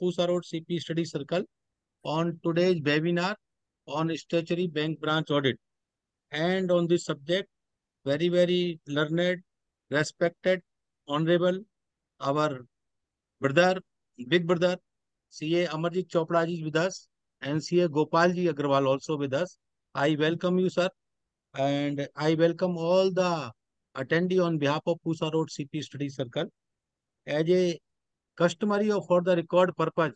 Pusa Road CP Study Circle on today's webinar on statutory bank branch audit. And on this subject, very learned, respected, honorable, our brother, big brother, CA Amarjit Chopra ji is with us, and CA Gopal ji Agrawal also with us. I welcome you, sir, and I welcome all the attendee on behalf of Pusa Road CP Study Circle. As a customary or for the record purpose,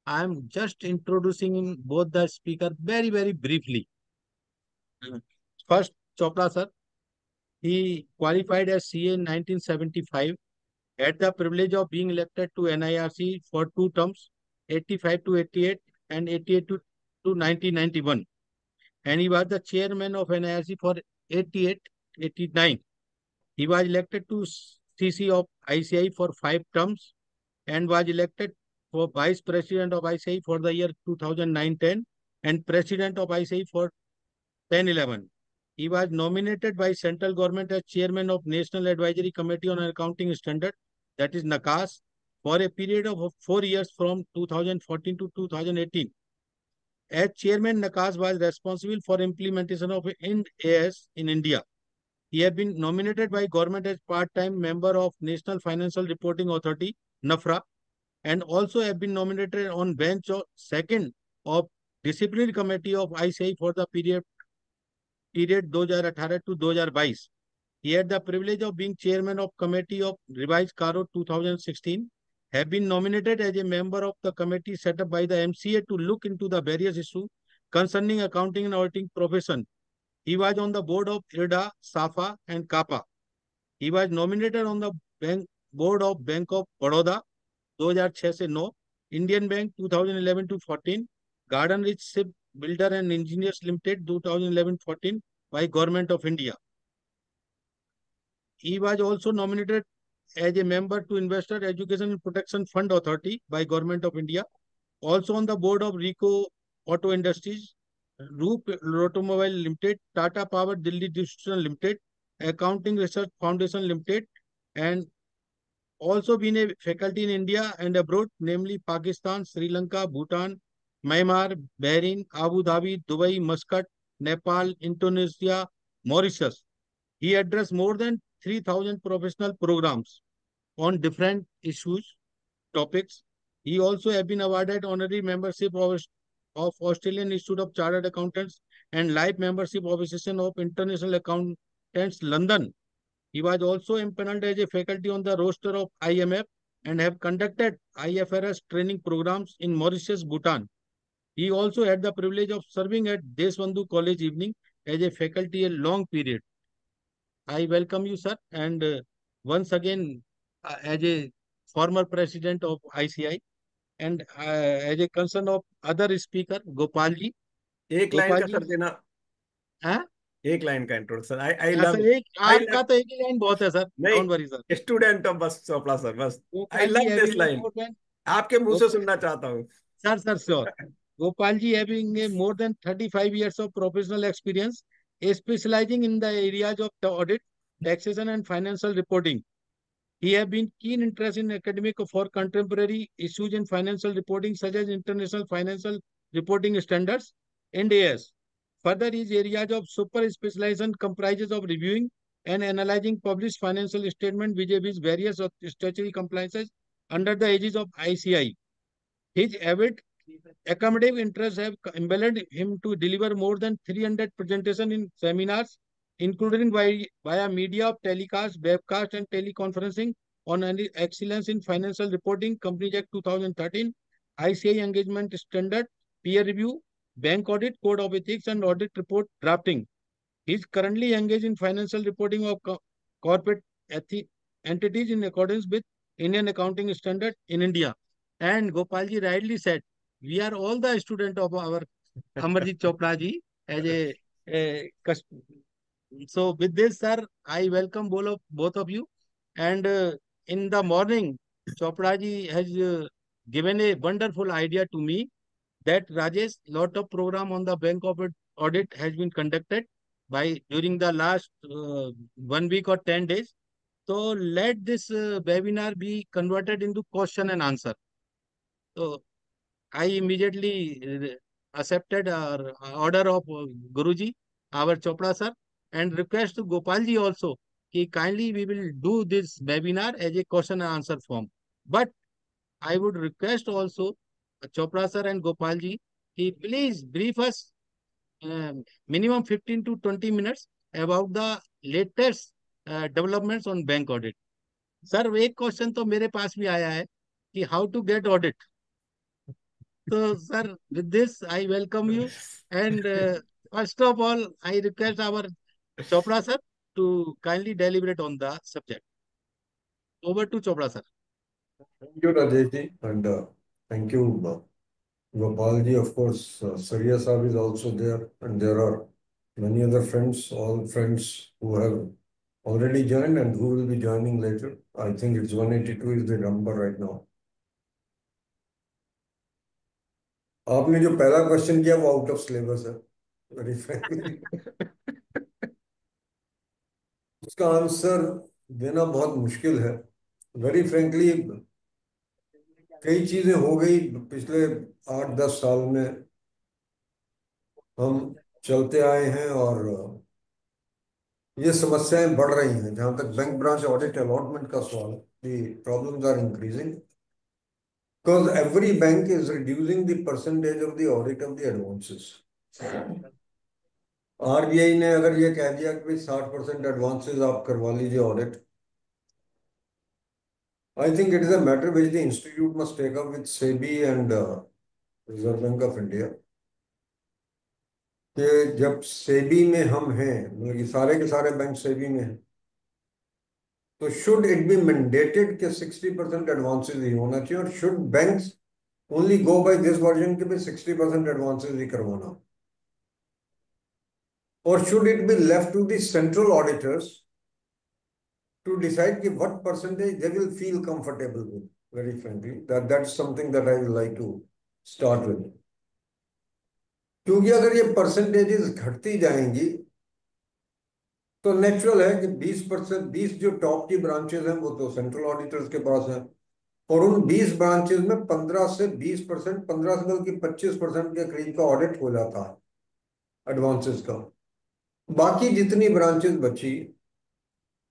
I am just introducing both the speaker very briefly. First, Chopra sir, he qualified as CA in 1975, had the privilege of being elected to NIRC for two terms, 85 to 88 and 88 to 1991. And he was the chairman of NIRC for 88, 89. He was elected to CC of ICI for 5 terms and was elected for Vice President of ICI for the year 2009-10 and President of ICI for 10-11. He was nominated by central government as chairman of National Advisory Committee on Accounting Standard, that is NACAS, for a period of 4 years from 2014 to 2018. As chairman, NACAS was responsible for implementation of Ind AS in India. He has been nominated by government as part-time member of National Financial Reporting Authority, NAFRA, and also have been nominated on bench of second of disciplinary committee of ICI for the period 2018 to 2022. He had the privilege of being chairman of committee of revised Caro 2016, have been nominated as a member of the committee set up by the MCA to look into the various issues concerning accounting and auditing profession. He was on the board of IRDA, SAFA and CAPA. He was nominated on the board of Bank of Baroda 2006 से 9, Indian Bank 2011 to 14, Garden Rich Ship Builder and Engineers Limited 2011-14 by Government of India. He was also nominated as a member to Investor Education and Protection Fund Authority by Government of India. Also on the board of Rico Auto Industries, Roop Automobile Limited, Tata Power Delhi Distribution Limited, Accounting Research Foundation Limited, and also been a faculty in India and abroad, namely Pakistan, Sri Lanka, Bhutan, Myanmar, Bahrain, Abu Dhabi, Dubai, Muscat, Nepal, Indonesia, Mauritius. He addressed more than 3,000 professional programs on different issues, topics. He also has been awarded honorary membership of Australian Institute of Chartered Accountants and life membership of Association of International Accountants, London. He was also empaneled as a faculty on the roster of IMF and have conducted IFRS training programs in Mauritius, Bhutan. He also had the privilege of serving at Deshbandhu College Evening as a faculty a long period. I welcome you, sir, and once again as a former president of ICI and as a concern of other speaker, Gopal ji. एक line Gopal का ji, sir देना, हाँ? एक line का introduction. आई हाँ love sir, एक आई आपका love तो एक ही लाइन बहुत है सर, डोंट वरी सर। नहीं, स्टूडेंट ऑफ बस चोपड़ा सर, बस आई Gopal ji love this having a line, more than आपके मुंह से सुनना चाहता हूँ। Sir, sure. Gopalji having a more than 35 years of professional experience, specializing in the areas of the audit, taxation, and financial reporting. He has been keen interest in academic for contemporary issues in financial reporting, such as International Financial Reporting Standards, NDAS. Further, his areas of super specialization comprises of reviewing and analyzing published financial statement vis-a-vis various statutory compliances under the aegis of ICI. His avid accommodative interests have impelled him to deliver more than 300 presentations in seminars, including via media of telecast, webcast, and teleconferencing on excellence in financial reporting, Companies Act 2013, ICI engagement standard, peer review, bank audit, code of ethics, and audit report drafting. He is currently engaged in financial reporting of corporate entities in accordance with Indian accounting standard in India. And Gopalji rightly said, we are all the student of our Amarjit Chopra ji as a so with this, sir, I welcome both of you. And in the morning, Chopra ji has given a wonderful idea to me that Rajesh, lot of program on the bank of audit has been conducted by during the last 1 week or 10 days. So let this webinar be converted into question and answer. So I immediately accepted our order of Guruji, our Chopra sir, and request to Gopalji also कि kindly we will do this webinar as a question and answer form. But I would request also Chopra sir and Gopalji कि please brief us minimum 15 to 20 minutes about the latest developments on bank audit. Sir एक question तो मेरे पास भी आया है कि how to get audit. So, sir, with this, I welcome you. And first of all, I request our Chopra sir to kindly deliberate on the subject. Over to Chopra sir. Thank you, Rajesh ji, and thank you, Gopal ji. Of course, Surya Saab is also there, and there are many other friends, all friends who have already joined and who will be joining later. I think it's 182 is the number right now. आपने जो पहला question किया वो out of syllabus है, very frankly. उसका answer देना बहुत मुश्किल है. वेरी फ्रैंकली कई चीजें हो गई पिछले 8-10 साल में, हम चलते आए हैं और ये समस्याएं बढ़ रही हैं. जहां तक बैंक ब्रांच ऑडिट अलॉटमेंट का सवाल, the problems are increasing because every bank is reducing the percentage of the audit of the advances. RBI ने अगर ये कह दिया कि 60% एडवांसेस आप करवा लीजिए audit, I think it is a matter which the institute must take up with SEBI and Reserve Bank of India. कि जब सेबी में हम हैं, मतलब कि सारे के सारे बैंक सेबी में हैं, तो शुड इट बी मैंडेटेड कि 60% एडवांसेस ही होना चाहिए, और should banks only go by this version के भी 60% एडवांसेस ही करवाना, और should it be left to the central auditors to decide कि what percentage they will feel comfortable with. Very frankly, that's something that I would like to start with. क्योंकि अगर ये percentages घटती जाएंगी तो नेचुरल है कि 20%, 20 जो टॉप की ब्रांचेस हैं वो तो सेंट्रल ऑडिटर्स के पास हैं, और उन 20 ब्रांचेस में 15 से 20%, 15 से बल्कि 25% के करीब का ऑडिट हो जाता है एडवांसेस का. बाकी जितनी ब्रांचेस बची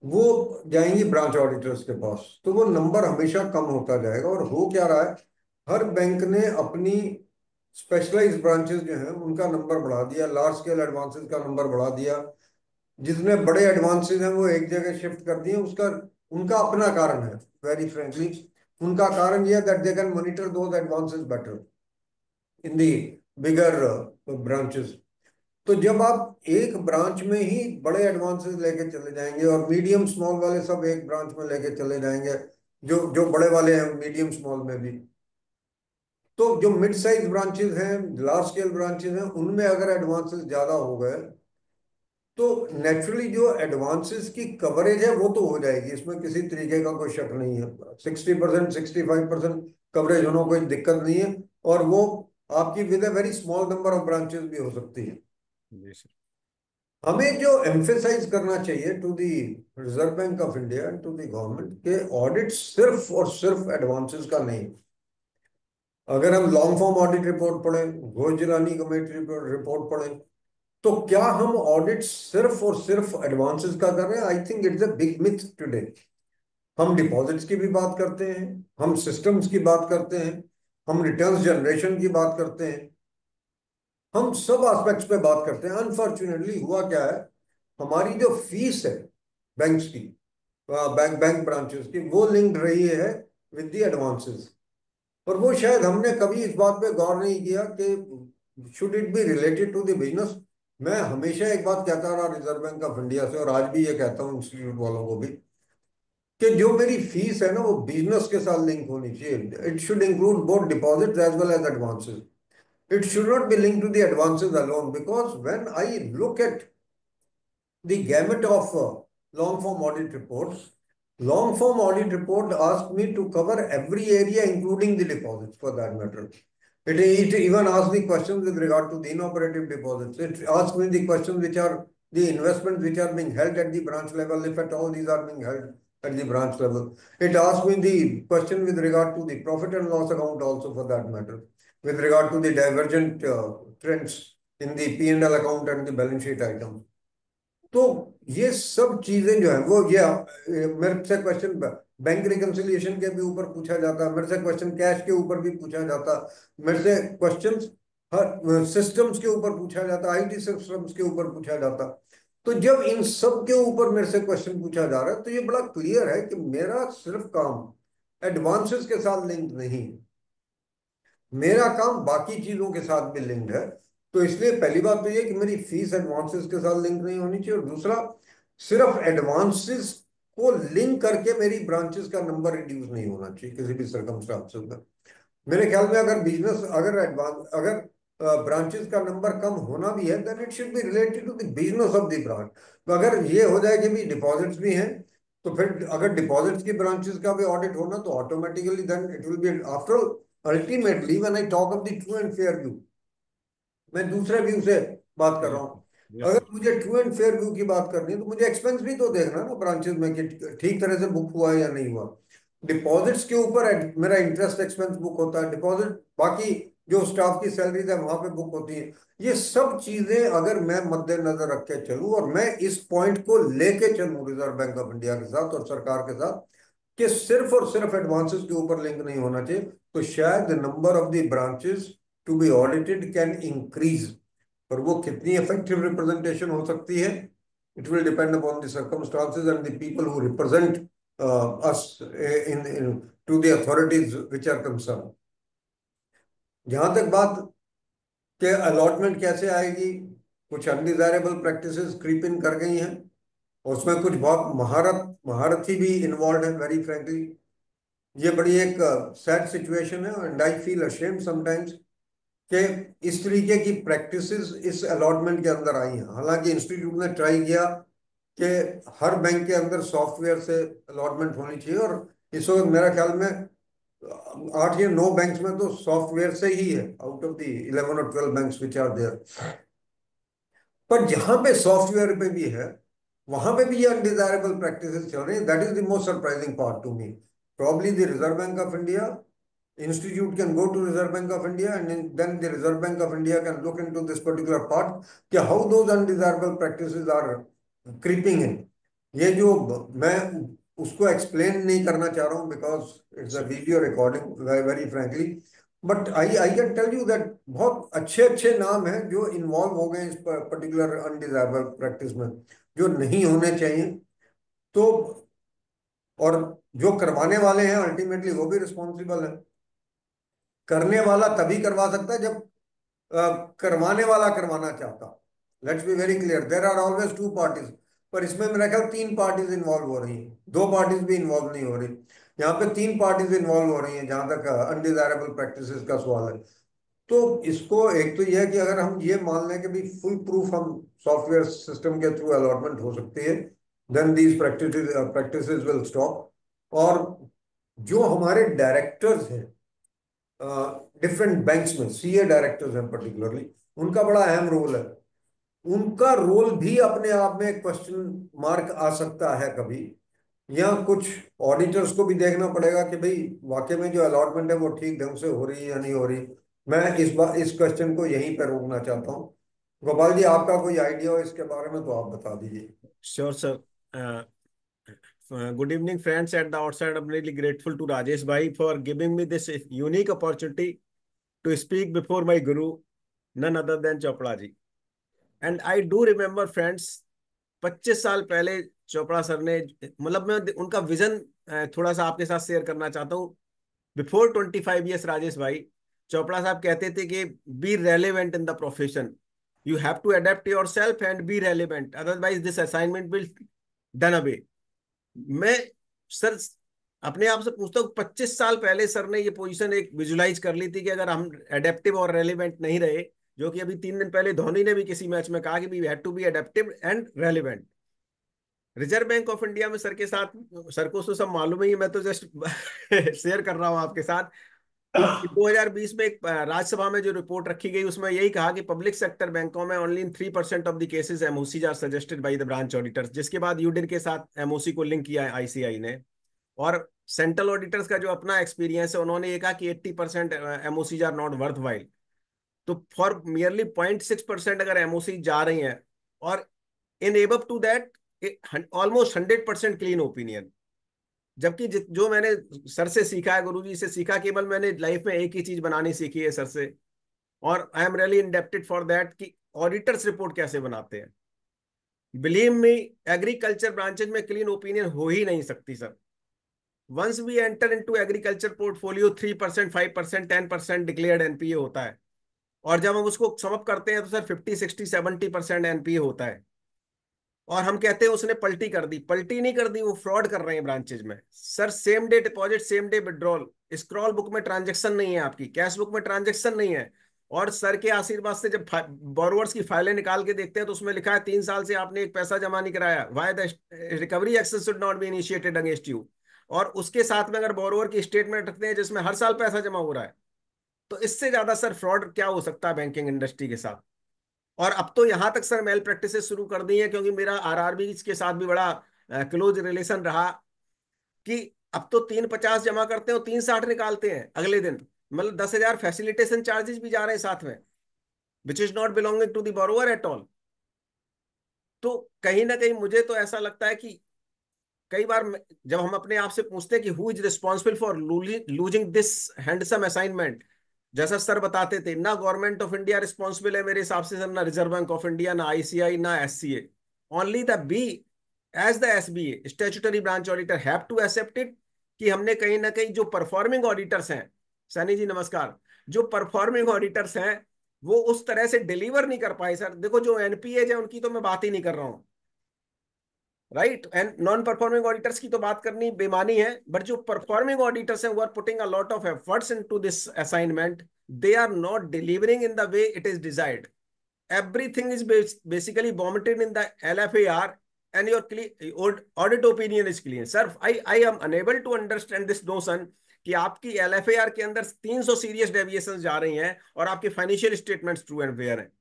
वो जाएंगी ब्रांच ऑडिटर्स के पास, तो वो नंबर हमेशा कम होता जाएगा. और हो क्या रहा है, हर बैंक ने अपनी स्पेशलाइज्ड ब्रांचेस जो हैं उनका नंबर बढ़ा दिया, लार्ज स्केल एडवांसेस का नंबर बढ़ा दिया. जितने बड़े एडवांसेस हैं वो एक जगह शिफ्ट कर दिए. उसका उनका अपना कारण है, वेरी फ्रेंकली. उनका कारण यह that they can monitor those advances better in the bigger branches. तो जब आप एक ब्रांच में ही बड़े एडवांसेस लेके चले जाएंगे और मीडियम स्मॉल वाले सब एक ब्रांच में लेके चले जाएंगे, जो जो बड़े वाले हैं मीडियम स्मॉल में भी, तो जो मिड साइज ब्रांचेस हैं, लार्ज स्केल ब्रांचेस हैं, उनमें अगर एडवांसेस ज्यादा हो गए तो नेचुरली जो एडवांसेस की कवरेज है वो तो हो जाएगी, इसमें किसी तरीके का कोई शक नहीं है. 60%, 65% कवरेज होना कोई दिक्कत नहीं है, और वो आपकी with a very small number of branches भी हो सकती है. हमें जो एम्फेसाइज करना चाहिए to the Reserve Bank of India and to the government के ऑडिट सिर्फ और सिर्फ एडवांसेस का नहीं. अगर हम लॉन्ग फॉर्म ऑडिट रिपोर्ट पढ़ें, घोष जिलानी कमेटी रिपोर्ट पढ़ें, तो क्या हम ऑडिट सिर्फ और सिर्फ एडवांसेस का कर रहे हैं? I think it's a big myth today. हम डिपॉजिट्स की भी बात करते हैं, हम सिस्टम्स की बात करते हैं, हम रिटर्न्स जनरेशन की बात करते हैं, हम सब एस्पेक्ट्स पे बात करते हैं. अनफॉर्चुनेटली हुआ क्या है, हमारी जो फीस है बैंक्स की, बैंक ब्रांचेस की, वो लिंक्ड रही है विद द एडवांसेस. और वो शायद हमने कभी इस बात पे गौर नहीं किया कि should it be related to the business. मैं हमेशा एक बात कहता रहा रिजर्व बैंक ऑफ इंडिया से, और आज भी ये कहता हूँ इंस्टीट्यूट वालों को भी, कि जो मेरी फीस है ना वो बिजनेस के साथ लिंक होनी चाहिए. It should include both deposit as well as advances. It should not be linked to the advances alone, because when I look at the gamut of long form audit reports, long form audit report asks me to cover every area including the deposits for that matter. It even asks the questions with regard to the inoperative deposits. It asks me the questions which are the investments which are being held at the branch level, if at all these are being held at the branch level. It asks me the question with regard to the profit and loss account also, for that matter, with regard to the divergent trends in the P&L account and the balance sheet item. तो ये सब चीजें जो है वो ये मेरे से क्वेश्चन बैंक रिकंसिलिएशन के भी ऊपर पूछा जाता, मेरे से क्वेश्चन कैश के ऊपर भी पूछा जाता, मेरे से क्वेश्चन हर सिस्टम्स के ऊपर पूछा जाता, आईटी सिस्टम्स के ऊपर पूछा जाता। तो जब इन सब के ऊपर मेरे से क्वेश्चन पूछा जा रहा है तो ये बड़ा क्लियर है कि मेरा सिर्फ काम एडवांसेस के साथ लिंक नहीं, मेरा काम बाकी चीजों के साथ भी लिंक्ड है। तो इसलिए पहली बात तो ये कि मेरी फीस एडवांसेस के साथ लिंक नहीं होनी चाहिए, और दूसरा सिर्फ एडवांसेस को लिंक करके मेरी ब्रांचेस का नंबर रिड्यूस नहीं होना चाहिए किसी भी सर्कमस्टांसेस में। मेरे ख्याल में अगर बिजनेस अगर ब्रांचेस का नंबर कम होना भी है then it should be related to the business of the branch. तो अगर ये हो जाए कि भी डिपॉजिट्स भी हैं तो फिर अगर डिपॉजिट्स की ब्रांचेस का भी ऑडिट होना तो automatically then it will be after ultimately when I talk of the true and fair view, मैं दूसरे व्यू से बात कर रहा हूँ। अगर मुझे ट्रू एंड फेयर व्यू की बात करनी है तो मुझे एक्सपेंस भी तो देखना ना ब्रांचेस में कि ठीक तरह से बुक हुआ है या नहीं हुआ। डिपॉजिट्स के ऊपर मेरा इंटरेस्ट एक्सपेंस बुक होता है, डिपॉजिट बाकी जो स्टाफ की सैलरीज है वहां पे बुक होती है। ये सब चीजें अगर मैं मद्देनजर रख के चलूं और मैं इस पॉइंट को लेके चलूं रिजर्व बैंक ऑफ इंडिया के साथ और सरकार के साथ कि सिर्फ और सिर्फ एडवांसेस के ऊपर लिंक नहीं होना चाहिए, तो शायद number of the branches to be audited can increase. पर वो कितनी इफेक्टिव रिप्रेजेंटेशन हो सकती है, it will depend upon the circumstances and the people who represent us in to the authorities which are concerned। जहां तक बात के अलॉटमेंट कैसे आएगी, कुछ अनडिजायरेबल प्रैक्टिसेस क्रीप इन कर गई हैं और उसमें कुछ बहुत महारथी भी इन्वॉल्व है। वेरी फ्रैंकली ये बड़ी एक सैड सिचुएशन है and I feel ashamed sometimes कि इस तरीके की प्रैक्टिसेस इस अलॉटमेंट के अंदर आई हैं। हालांकि इंस्टीट्यूट ने ट्राई किया कि हर बैंक के अंदर सॉफ्टवेयर से अलॉटमेंट होनी चाहिए, और इस वक्त मेरा ख्याल में 8 या 9 बैंक्स में तो सॉफ्टवेयर से ही है आउट ऑफ द 11 और 12 बैंक्स विच आर देयर। पर जहां पे सॉफ्टवेयर पे भी है वहां पे भी ये अनडिजायरेबल प्रैक्टिसेस चल रही है। That is the most surprising part to me. Probably the Reserve Bank of India institute can go to Reserve Bank of India and then the Reserve Bank of India can look into this particular part कि how those undesirable practices are creeping in। ये जो मैं उसको explain नहीं करना चाह रहा हूँ because it's a video recording very frankly, but I can tell you that बहुत अच्छे अच्छे नाम हैं जो इन्वॉल्व हो गए इस पर्टिकुलर अनडिजायरेबल प्रैक्टिस में, जो नहीं होने चाहिए। तो और जो करवाने वाले हैं अल्टीमेटली वो भी रिस्पॉन्सिबल है। करने वाला तभी करवा सकता है जब करवाने वाला करवाना चाहता। Let's be very clear, there are always 2 parties, पर इसमें मेरा ख्याल 3 पार्टीज इन्वॉल्व हो रही हैं, 2 पार्टीज भी इन्वॉल्व नहीं हो रही। यहाँ पे 3 पार्टीज इन्वॉल्व हो रही हैं जहां तक अनडिजायरेबल प्रैक्टिसेस का सवाल है। तो इसको एक तो यह है कि अगर हम ये मान लें कि भी फुल प्रूफ हम सॉफ्टवेयर सिस्टम के थ्रू अलॉटमेंट हो सकती है, then these practices will stop. और जो हमारे डायरेक्टर्स हैं डिफरेंट बैंक्स में, सीए डायरेक्टर्स हैं पर्टिकुलरली, उनका बड़ा अहम रोल है। उनका रोल भी अपने आप में क्वेश्चन मार्क आ सकता है कभी, या कुछ ऑडिटर्स को भी देखना पड़ेगा कि भाई वाकई में जो अलॉटमेंट है वो ठीक ढंग से हो रही है या नहीं हो रही। मैं इस क्वेश्चन को यहीं पर रोकना चाहता हूँ। गोपाल जी, आपका कोई आइडिया हो इसके बारे में तो आप बता दीजिए। Sure sir. Good evening, friends. At the outside, I'm really grateful to Rajesh Bhai for giving me this unique opportunity to speak before my guru, none other than Chopra ji. And I do remember, friends, 25 साल पहले Chopra sir ने, मतलब मैं उनका vision थोड़ा सा आपके साथ शेयर करना चाहता हूँ। बिफोर 25 years, राजेश भाई, चोपड़ा साहब कहते थे कि be relevant in the profession, you have to adapt yourself and be relevant, otherwise this assignment will done away. मैं सर अपने आप से पूछता हूँ, 25 साल पहले सर ने ये पोजीशन एक विजुलाइज कर ली थी कि अगर हम एडेप्टिव और रेलिवेंट नहीं रहे, जो कि अभी 3 दिन पहले धोनी ने भी किसी मैच में कहा कि we have to be adaptive and relevant. Reserve Bank of India में सर के साथ, सर को तो सब मालूम ही है, मैं तो जस्ट शेयर कर रहा हूं आपके साथ। 2020 में एक राज्यसभा में जो रिपोर्ट रखी गई उसमें यही कहा कि पब्लिक सेक्टर बैंकों में only in 3% of the cases MOC are suggested by the branch auditors, जिसके बाद यूडिन के साथ एमओसी को लिंक किया आईसीआई ने। और सेंट्रल ऑडिटर्स का जो अपना एक्सपीरियंस है, उन्होंने ये कहा कि 80% MOC are not worth while. तो फॉर मियरली 0.6% अगर एमओसी जा रही हैं, और in above to that almost 100% clean opinion. जबकि जो मैंने सर से सीखा है, गुरुजी से सीखा, केवल मैंने लाइफ में एक ही चीज बनानी सीखी है सर से, और I am really indebted for that, कि ऑडिटर्स रिपोर्ट कैसे बनाते हैं। बिलीव मी, एग्रीकल्चर ब्रांचेज में क्लीन ओपिनियन हो ही नहीं सकती sir. Once we enter into agriculture portfolio, 3%, 5%, 10% declared NPA होता है, और जब हम उसको समअप करते हैं तो सर 50, 60, 70% एनपीए होता है। और हम कहते हैं उसने पलटी कर दी। पलटी नहीं कर दी, वो फ्रॉड कर रहे हैं ब्रांचेज में sir. Same day deposit, same day withdrawal, scroll book में ट्रांजेक्शन नहीं है, आपकी कैश बुक में ट्रांजेक्शन नहीं है। और सर के आशीर्वाद से जब बोरोवर्स की फाइलें निकाल के देखते हैं तो उसमें लिखा है 3 साल से आपने एक पैसा जमा नहीं कराया, why the recovery action should not be initiated against you. और उसके साथ में अगर बोरोवर की स्टेटमेंट रखते हैं जिसमें हर साल पैसा जमा हो रहा है, तो इससे ज्यादा सर फ्रॉड क्या हो सकता है बैंकिंग इंडस्ट्री के साथ। और अब तो यहां तक सर मेल प्रैक्टिसेस शुरू कर दी है, क्योंकि मेरा आरआरबी के साथ भी बड़ा क्लोज रिलेशन रहा, कि अब तो 350 जमा करते हैं और 360 निकालते हैं अगले दिन। मतलब 10,000 फैसिलिटेशन चार्जेस भी जा रहे हैं साथ में, which is not belonging to the borrower at all. तो कहीं ना कहीं मुझे तो ऐसा लगता है कि कई बार जब हम अपने आप से पूछते हैं कि who is responsible for losing this handsome assignment, जैसा सर बताते थे, ना गवर्नमेंट ऑफ इंडिया रिस्पॉन्सिबल है मेरे हिसाब से सर, ना रिजर्व बैंक ऑफ इंडिया, ना आईसीआई, ना SCA. Only the B, as the SBA statutory branch auditor, have to accept it, कि हमने कहीं ना कहीं जो परफॉर्मिंग ऑडिटर्स हैं, सैनी जी नमस्कार, जो परफॉर्मिंग ऑडिटर्स हैं वो उस तरह से डिलीवर नहीं कर पाए सर। देखो जो एनपीए है उनकी तो मैं बात ही नहीं कर रहा हूं, right, and non performing auditors की तो बात करनी बेमानी है, बट जो परफॉर्मिंग ऑडिटर्स हैं वो are putting a lot of efforts into this assignment, they are not delivering in the way it is desired. Everything is basically vomited in the LFAR, and your audit opinion is clean. Sir, I am unable to understand this notion कि आपकी LFAR के अंदर 300 serious deviation जा रही हैं और आपके financial statements true and fair हैं।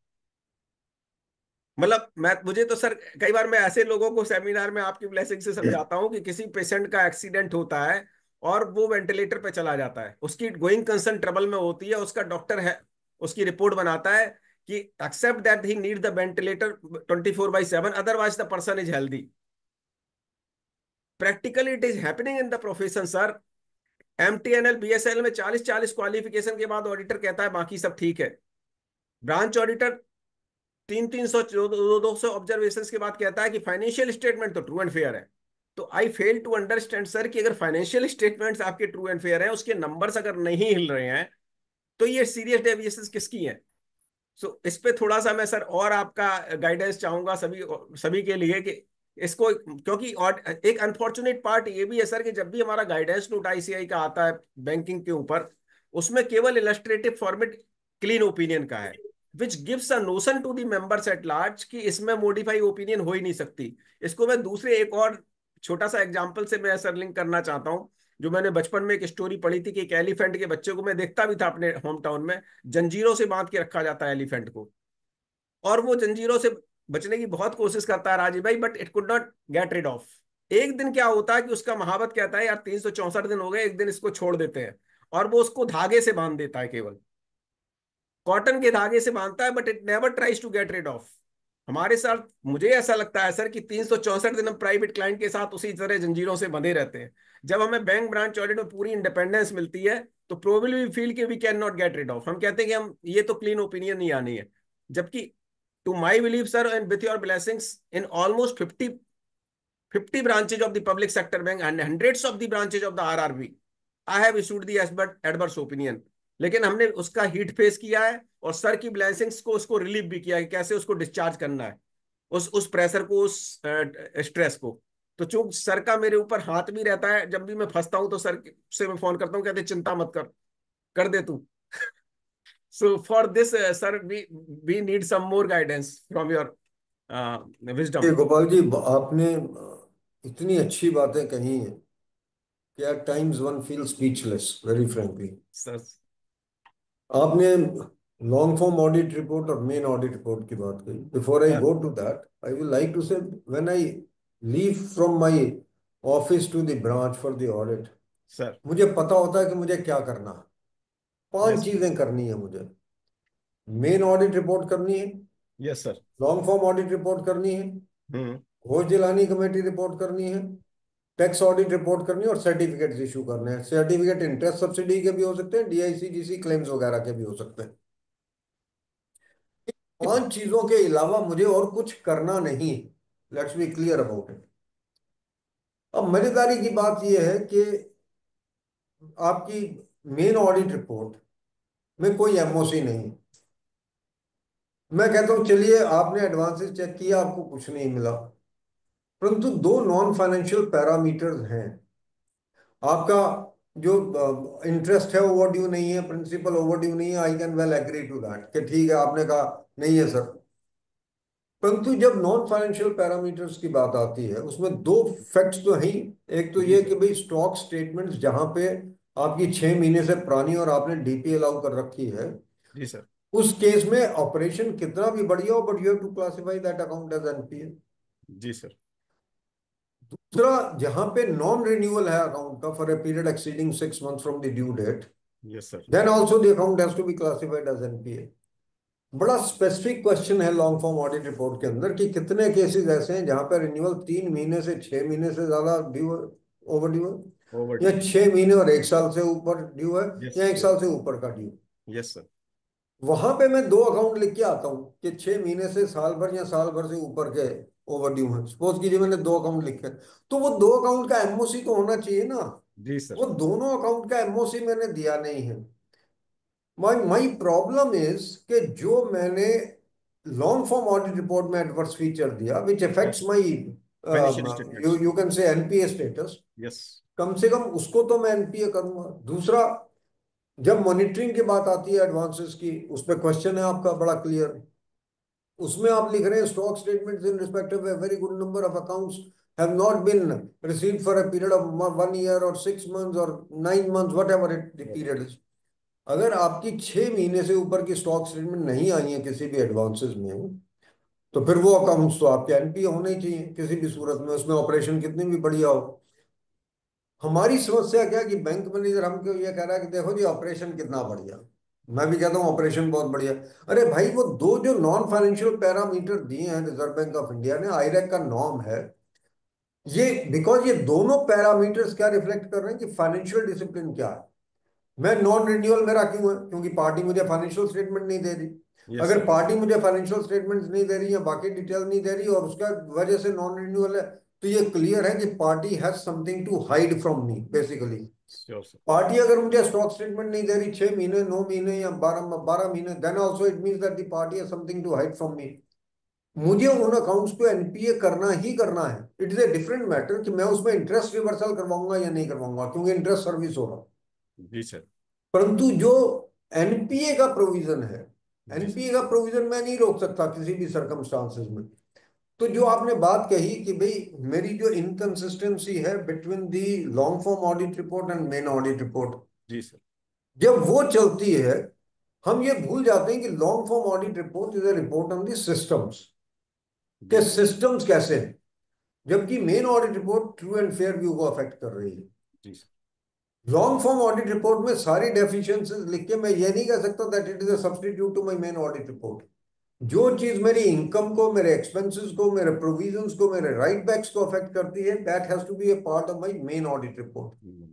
मतलब मुझे तो सर कई बार मैं ऐसे लोगों को सेमिनार में आपकी ब्लेसिंग से समझाता हूं कि किसी पेशेंट का एक्सीडेंट होता है और वो वेंटिलेटर पे चला जाता है, उसकी गोइंग कंसर्न ट्रबल में होती है, उसका डॉक्टर है उसकी रिपोर्ट बनाता है कि except that he need the ventilator 24/7, otherwise the person is healthy. Practically it is happening in the profession sir. MTNL BSNL में 40-40 क्वालिफिकेशन के बाद ऑडिटर कहता है बाकी सब ठीक है। ब्रांच ऑडिटर 300-300 200 ऑब्जर्वेशन के बाद कहता है कि फाइनेंशियल स्टेटमेंट तो ट्रू एंड फेयर है। तो आई फेल टू अंडरस्टैंड सर कि अगर फाइनेंशियल स्टेटमेंट्स आपके ट्रू एंड फेयर हैं, उसके नंबर्स अगर नहीं हिल रहे हैं, तो ये सीरियस डेविएशन किसकी हैं। सो इस पे थोड़ा सा मैं सर और आपका गाइडेंस चाहूंगा सभी सभी के लिए, कि इसको, क्योंकि और एक अनफॉर्चुनेट पार्ट ये भी है सर कि जब भी हमारा गाइडेंस नोट आईसीआई का आता है बैंकिंग के ऊपर, उसमें केवल इलस्ट्रेटिव फॉर्मेट क्लीन ओपिनियन का है, which gives a notion to the members at large कि इसमें मॉडिफाई ओपिनियन हो ही नहीं सकती। इसको मैं दूसरे एक और छोटा सा एग्जांपल से मैं सर लिंक करना चाहता हूं। जो मैंने बचपन में एक स्टोरी पढ़ी थी कि एक एलिफेंट के बच्चे को, मैं देखता भी था अपने होम टाउन में, जंजीरों से बांध के रखा जाता है एलिफेंट को, और वो जंजीरों से बचने की बहुत कोशिश करता है राजीव भाई, but it could not get rid of. एक दिन क्या होता है कि उसका महावत कहता है यार 364 दिन हो गए, एक दिन इसको छोड़ देते हैं, और वो उसको धागे से बांध देता है, केवल कॉटन के धागे से बांधता है, but it never tries to get rid of. हमारे साथ मुझे ऐसा लगता है सर कि 364 दिन हम प्राइवेट क्लाइंट के साथ उसी तरह जंजीरों से बंधे रहते हैं। जब हमें बैंक ब्रांच ऑडिट में पूरी इंडिपेंडेंस मिलती है तो प्रोबेबली वी फील कि we can not get rid of. हम कहते हैं कि हम ये तो क्लीन ओपिनियन नहीं आनी है, जबकि to my believe sir and with your blessings, in almost 50 branches of the public sector bank and hundreds of the branches of the RRB, I have issued the adverse opinion। लेकिन हमने उसका heat face किया है और sir की blessings को उसको relieve भी किया है कि कैसे उसको डिस्चार्ज करना है, उस प्रेशर को, उस स्ट्रेस को। तो चूंकि सर का मेरे ऊपर हाथ भी रहता है, जब भी मैं फंसता हूं तो सर से मैं फोन करता हूं, कहते चिंता मत कर दे तू। So for this sir we need some more guidance from your ये विजडम। गोपाल जी, आपने इतनी अच्छी बातें कही हैं कि at times one feel speechless, very frankly. Sir आपने लॉन्ग फॉर्म ऑडिट रिपोर्ट और मेन ऑडिट रिपोर्ट की बात कही. बिफोर आई हाँ go to that, I will like to say, when I leave from my office to the branch for the audit, sir. मुझे पता होता है कि मुझे क्या करना है. पांच यस. चीजें करनी है मुझे. मेन ऑडिट रिपोर्ट करनी है, yes sir. Long form audit report करनी है, हम्म. घोष जिलानी कमेटी रिपोर्ट करनी है, टैक्स ऑडिट रिपोर्ट करनी है, और सर्टिफिकेट इशू करने हैं. सर्टिफिकेट इंटरेस्ट सब्सिडी के भी हो सकते हैं, डीआईसी जीसी क्लेम्स वगैरह के भी हो सकते हैं. पांच चीजों के अलावा मुझे और कुछ करना नहीं. Let's be clear about it. अब मजेदारी की बात यह है कि आपकी मेन ऑडिट रिपोर्ट में कोई एमओसी नहीं है. मैं कहता हूं चलिए आपने एडवांसेस चेक किया, आपको कुछ नहीं मिला, परंतु दो नॉन फाइनेंशियल पैरामीटर्स हैं. आपका जो इंटरेस्ट है ओवर ड्यू नहीं है, प्रिंसिपल ओवर ड्यू नहीं है. I can well agree to that कि ठीक है, आपने कहा नहीं है सर. परंतु जब नॉन फाइनेंशियल पैरामीटर्स की बात आती है, उसमें दो फैक्ट्स तो हैं. एक तो जी ये सर. कि भाई स्टॉक स्टेटमेंट्स जहां पे आपकी 6 महीने से पुरानी और आपने डीपी अलाउ कर रखी है, जी सर. उस केस में ऑपरेशन कितना भी बढ़िया हो, but you have to classify that account as NPA. जी सर. दूसरा, जहां पे नॉन रिन्यूअल है अकाउंट का for a period exceeding 6 months from the due date, yes sir. Then also the account has to be classified as NPA. बड़ा specific question है long form audit report के अंदर कि कितने केसेस ऐसे हैं जहां पर रिन्यूअल 3 महीने से 6 महीने से ज्यादा ड्यू, ओवर ड्यू ओवर है, ड्यू. या 6 महीने और 1 साल से ऊपर ड्यू है, यस. या एक यस. साल से ऊपर का ड्यू. Yes sir. वहां पे मैं दो अकाउंट लिख के आता हूँ कि 6 महीने से साल भर या साल भर से ऊपर के ओवर ड्यू है. सपोज कीजिए मैंने दो अकाउंट लिखे, तो वो दो अकाउंट का एमओसी तो होना चाहिए ना. जी वो सर. दोनों अकाउंट का एमओसी मैंने दिया नहीं है. माई प्रॉब्लम इज कि जो मैंने लॉन्ग फॉर्म ऑडिट रिपोर्ट में एडवर्स फीचर दिया which affects yes. My, financial you statements. You can say NPA status, yes. कम से कम उसको तो मैं एनपीए करूंगा. दूसरा, जब मॉनिटरिंग की बात आती है एडवांसेस की, उस पर क्वेश्चन है आपका बड़ा क्लियर. उसमें आप लिख रहे हैं stock statements in respect of a very good number of accounts have not been received for a period of 1 year और 6 months और 9 months, whatever it the period is. अगर आपकी 6 महीने से ऊपर की स्टॉक स्टेटमेंट नहीं आई है किसी भी एडवांसेस में, तो फिर वो अकाउंट्स तो आपके एनपीए होने ही चाहिए किसी भी सूरत में, उसमें ऑपरेशन कितनी भी बढ़िया हो. हमारी समस्या क्या है कि बैंक मैनेजर हमको ये कह रहा है कि देखो जी ऑपरेशन कितना बढ़िया. मैं भी कहता हूँ ऑपरेशन बहुत बढ़िया. अरे भाई, वो दो जो नॉन फाइनेंशियल पैरामीटर दिए हैं रिजर्व बैंक ऑफ इंडिया ने, आईरेक का नॉर्म है, ये बिकॉज ये दोनों पैरामीटर्स क्या रिफ्लेक्ट कर रहे हैं कि फाइनेंशियल डिसिप्लिन क्या है. मैं नॉन रिन्यूअल मेरा क्यों है? क्योंकि पार्टी मुझे फाइनेंशियल स्टेटमेंट नहीं दे रही. यस अगर सर. पार्टी मुझे फाइनेंशियल स्टेटमेंट्स नहीं दे रही या बाकी डिटेल नहीं दे रही और उसका वजह से नॉन रिन्यूअल है, तो ये क्लियर है कि party has something to hide from me basically. Sure sir. Party अगर मुझे स्टॉक स्टेटमेंट नहीं दे रही 6 महीने, 9 महीने या 12 महीने, then also it means that the party has something to hide from me. मुझे उन अकाउंट्स को एनपीए करना ही करना है. It is a different matter कि मैं उसमें इंटरेस्ट रिवर्सल करवाऊंगा या नहीं करवाऊंगा, क्योंकि इंटरेस्ट सर्विस हो रहा. जी सर. परंतु जो एनपीए का प्रोविजन है, जी सर. एनपीए का प्रोविजन मैं नहीं रोक सकता किसी भी सरकमस्टांसेस में. तो जो आपने बात कही कि भाई मेरी जो इनकंसिस्टेंसी है between the long form audit report and main audit report, जी सर. जब वो चलती है, हम ये भूल जाते हैं कि long form audit report is a report on the systems, के जी सर. सिस्टम्स कैसे हैं, जबकि main audit report true and fair view को अफेक्ट कर रही है. जी sir. Long form audit report में सारी डेफिशिएंसीज लिख के मैं ये नहीं कह सकता that it is a substitute to my main audit report. जो चीज मेरी इनकम को, मेरे एक्सपेंसेस को, मेरे प्रोविजंस को, मेरे राइट बैक्स को अफेक्ट करती है, that has to be a part of my main audit report.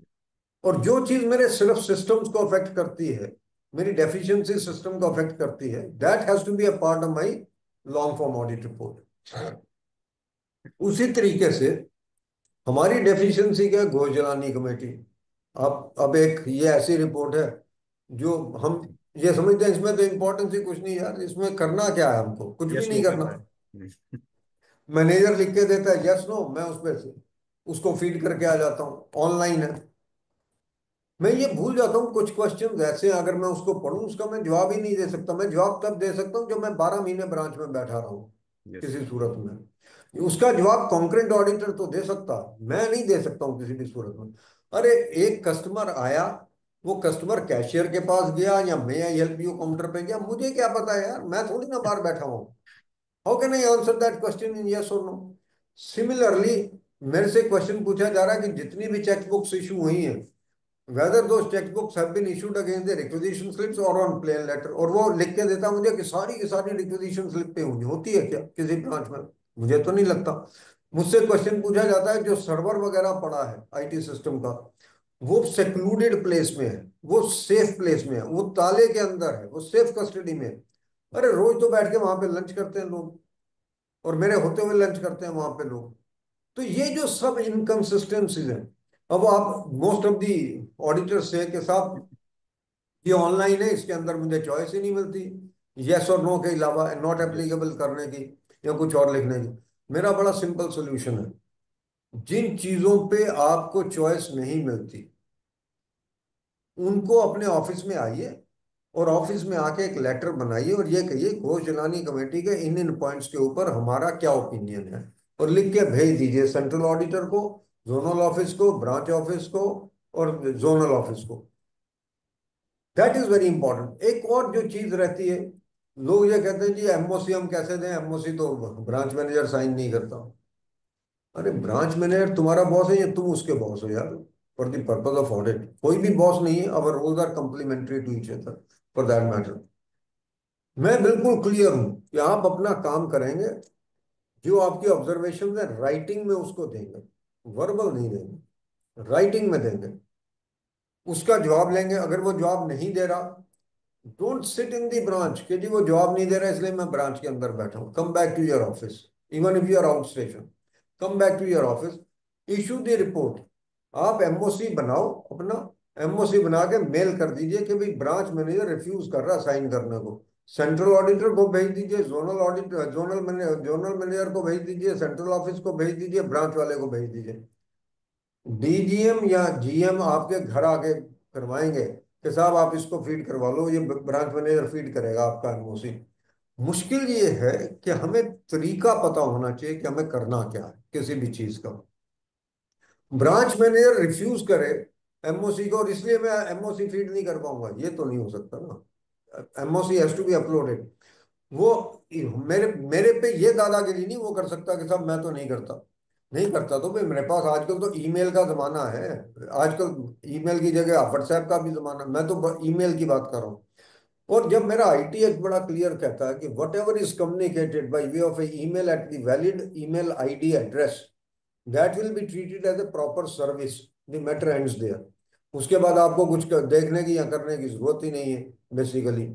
और जो चीज मेरे सिर्फ सिस्टम्स को अफेक्ट करती है, मेरी डेफिशिएंसी सिस्टम को अफेक्ट करती है, that has to be a part of my long form audit report. उसी तरीके से हमारी डेफिशिएंसी क्या है? घोष जलानी कमेटी. अब एक ये ऐसी रिपोर्ट है जो हम ये समझते हैं इसमें तो इंपॉर्टेंस ही कुछ नहीं यार, इसमें करना क्या है, हमको कुछ भी यस नहीं नो करना. करना है. मैनेजर लिख के देता है यस नो, मैं उस पर से उसको फीड करके आ जाता हूँ, ऑनलाइन है. मैं ये भूल जाता हूँ कुछ क्वेश्चंस ऐसे हैं, अगर मैं उसको पढ़ूं उसका मैं जवाब ही नहीं दे सकता. मैं जवाब तब दे सकता हूँ जब मैं 12 महीने ब्रांच में बैठा रहा हूँ यस. किसी सूरत में. उसका जवाब कॉन्करेंट ऑडिटर तो दे सकता, मैं नहीं दे सकता हूँ किसी भी सूरत में. अरे एक कस्टमर आया, वो कस्टमर कैशियर के पास गया या मैं आई हेल्प यू काउंटर पे गया, मुझे क्या पता है यार, मैं थोड़ी ना बाहर बैठा हूँ। How can I answer that question in yes और नो? सिमिलरली मेरे से क्वेश्चन पूछा जा रहा है कि जितनी भी चेक बुक्स इशू हुई हैं, whether those text books have been issued against the requisition slips और ऑन प्लेन लेटर, और वो लिख के देता मुझे कि सारी की सारी रिक्विजिशन स्लिप पे हुई होती है क्या किसी ब्रांच में? मुझे तो नहीं लगता। मुझसे क्वेश्चन पूछा जाता है जो सर्वर वगैरह पड़ा है आईटी सिस्टम का, वो सेक्लूडेड प्लेस में है, वो सेफ प्लेस में है, वो ताले के अंदर है, वो सेफ कस्टडी में है। अरे रोज तो बैठ के वहां पे लंच करते हैं लोग, और मेरे होते हुए लंच करते हैं वहां पे लोग। तो ये जो सब इनकंसिस्टेंसीज हैं, अब आप मोस्ट ऑफ दी ऑडिटर्स से के साथ ये ऑनलाइन है, इसके अंदर मुझे चॉइस ही नहीं मिलती यस और नो के अलावा, नॉट यस। एप्लीकेबल करने की या कुछ और लिखने की। मेरा बड़ा सिंपल सोल्यूशन है, जिन चीजों पे आपको चॉइस नहीं मिलती उनको अपने ऑफिस में आइए, और ऑफिस में आके एक लेटर बनाइए और ये कहिए घोष जलानी कमेटी के इन इन पॉइंट्स के ऊपर हमारा क्या ओपिनियन है, और लिख के भेज दीजिए सेंट्रल ऑडिटर को, जोनल ऑफिस को, ब्रांच ऑफिस को, और जोनल ऑफिस को। That is very important. एक और जो चीज रहती है, लोग ये कहते हैं जी एमओसी हम कैसे दें, एमओसी तो ब्रांच मैनेजर साइन नहीं करता। अरे ब्रांच मैनेजर तुम्हारा बॉस है या तुम उसके बॉस हो यार? For the purpose of audit कोई भी बॉस नहीं है, our roles are complementary to each other for that matter. मैं बिल्कुल क्लियर हूं कि आप अपना काम करेंगे, जो आपकी ऑब्जर्वेशन है राइटिंग में उसको देंगे, वर्बल नहीं देंगे, राइटिंग में देंगे, उसका जवाब लेंगे। अगर वो जवाब नहीं दे रहा, don't sit in the branch कि जी वो जवाब नहीं दे रहा इसलिए मैं ब्रांच के अंदर बैठा हूं। Come back to your office, even if you are out station, come back to your office, issue the report. आप एमओसी बनाओ अपना, एमओसी बना के मेल कर दीजिए कि भाई ब्रांच मैनेजर रिफ्यूज कर रहा साइन करने को। सेंट्रल ऑडिटर को भेज दीजिए, जोनल मैनेजर को भेज दीजिए, सेंट्रल ऑफिस को भेज दीजिए, ब्रांच वाले को भेज दीजिए। डीजीएम या जीएम आपके घर आके करवाएंगे कि साहब आप इसको फीड करवा लो, ये ब्रांच मैनेजर फीड करेगा आपका एमओसी। मुश्किल ये है कि हमें तरीका पता होना चाहिए कि हमें करना क्या है किसी भी चीज का। ब्रांच मैनेजर रिफ्यूज करे एमओसी को और इसलिए मैं एमओसी फीड नहीं कर पाऊंगा, ये तो नहीं हो सकता ना। MOC has to be uploaded. वो मेरे मेरे पे ये दादागिरी नहीं वो कर सकता कि साहब मैं तो नहीं करता। नहीं करता तो भाई मेरे पास आजकल तो ईमेल का जमाना है, आजकल ईमेल की जगह व्हाट्सएप का भी जमाना, मैं तो ईमेल की बात कर रहा हूँ। और जब मेरा आईटी एक्ट बड़ा क्लियर कहता है कि whatever is communicated by way of a email at the valid email ID address, that will be treated as a proper service, the matter ends there. उसके बाद आपको कुछ देखने की या करने की जरूरत ही नहीं है बेसिकली।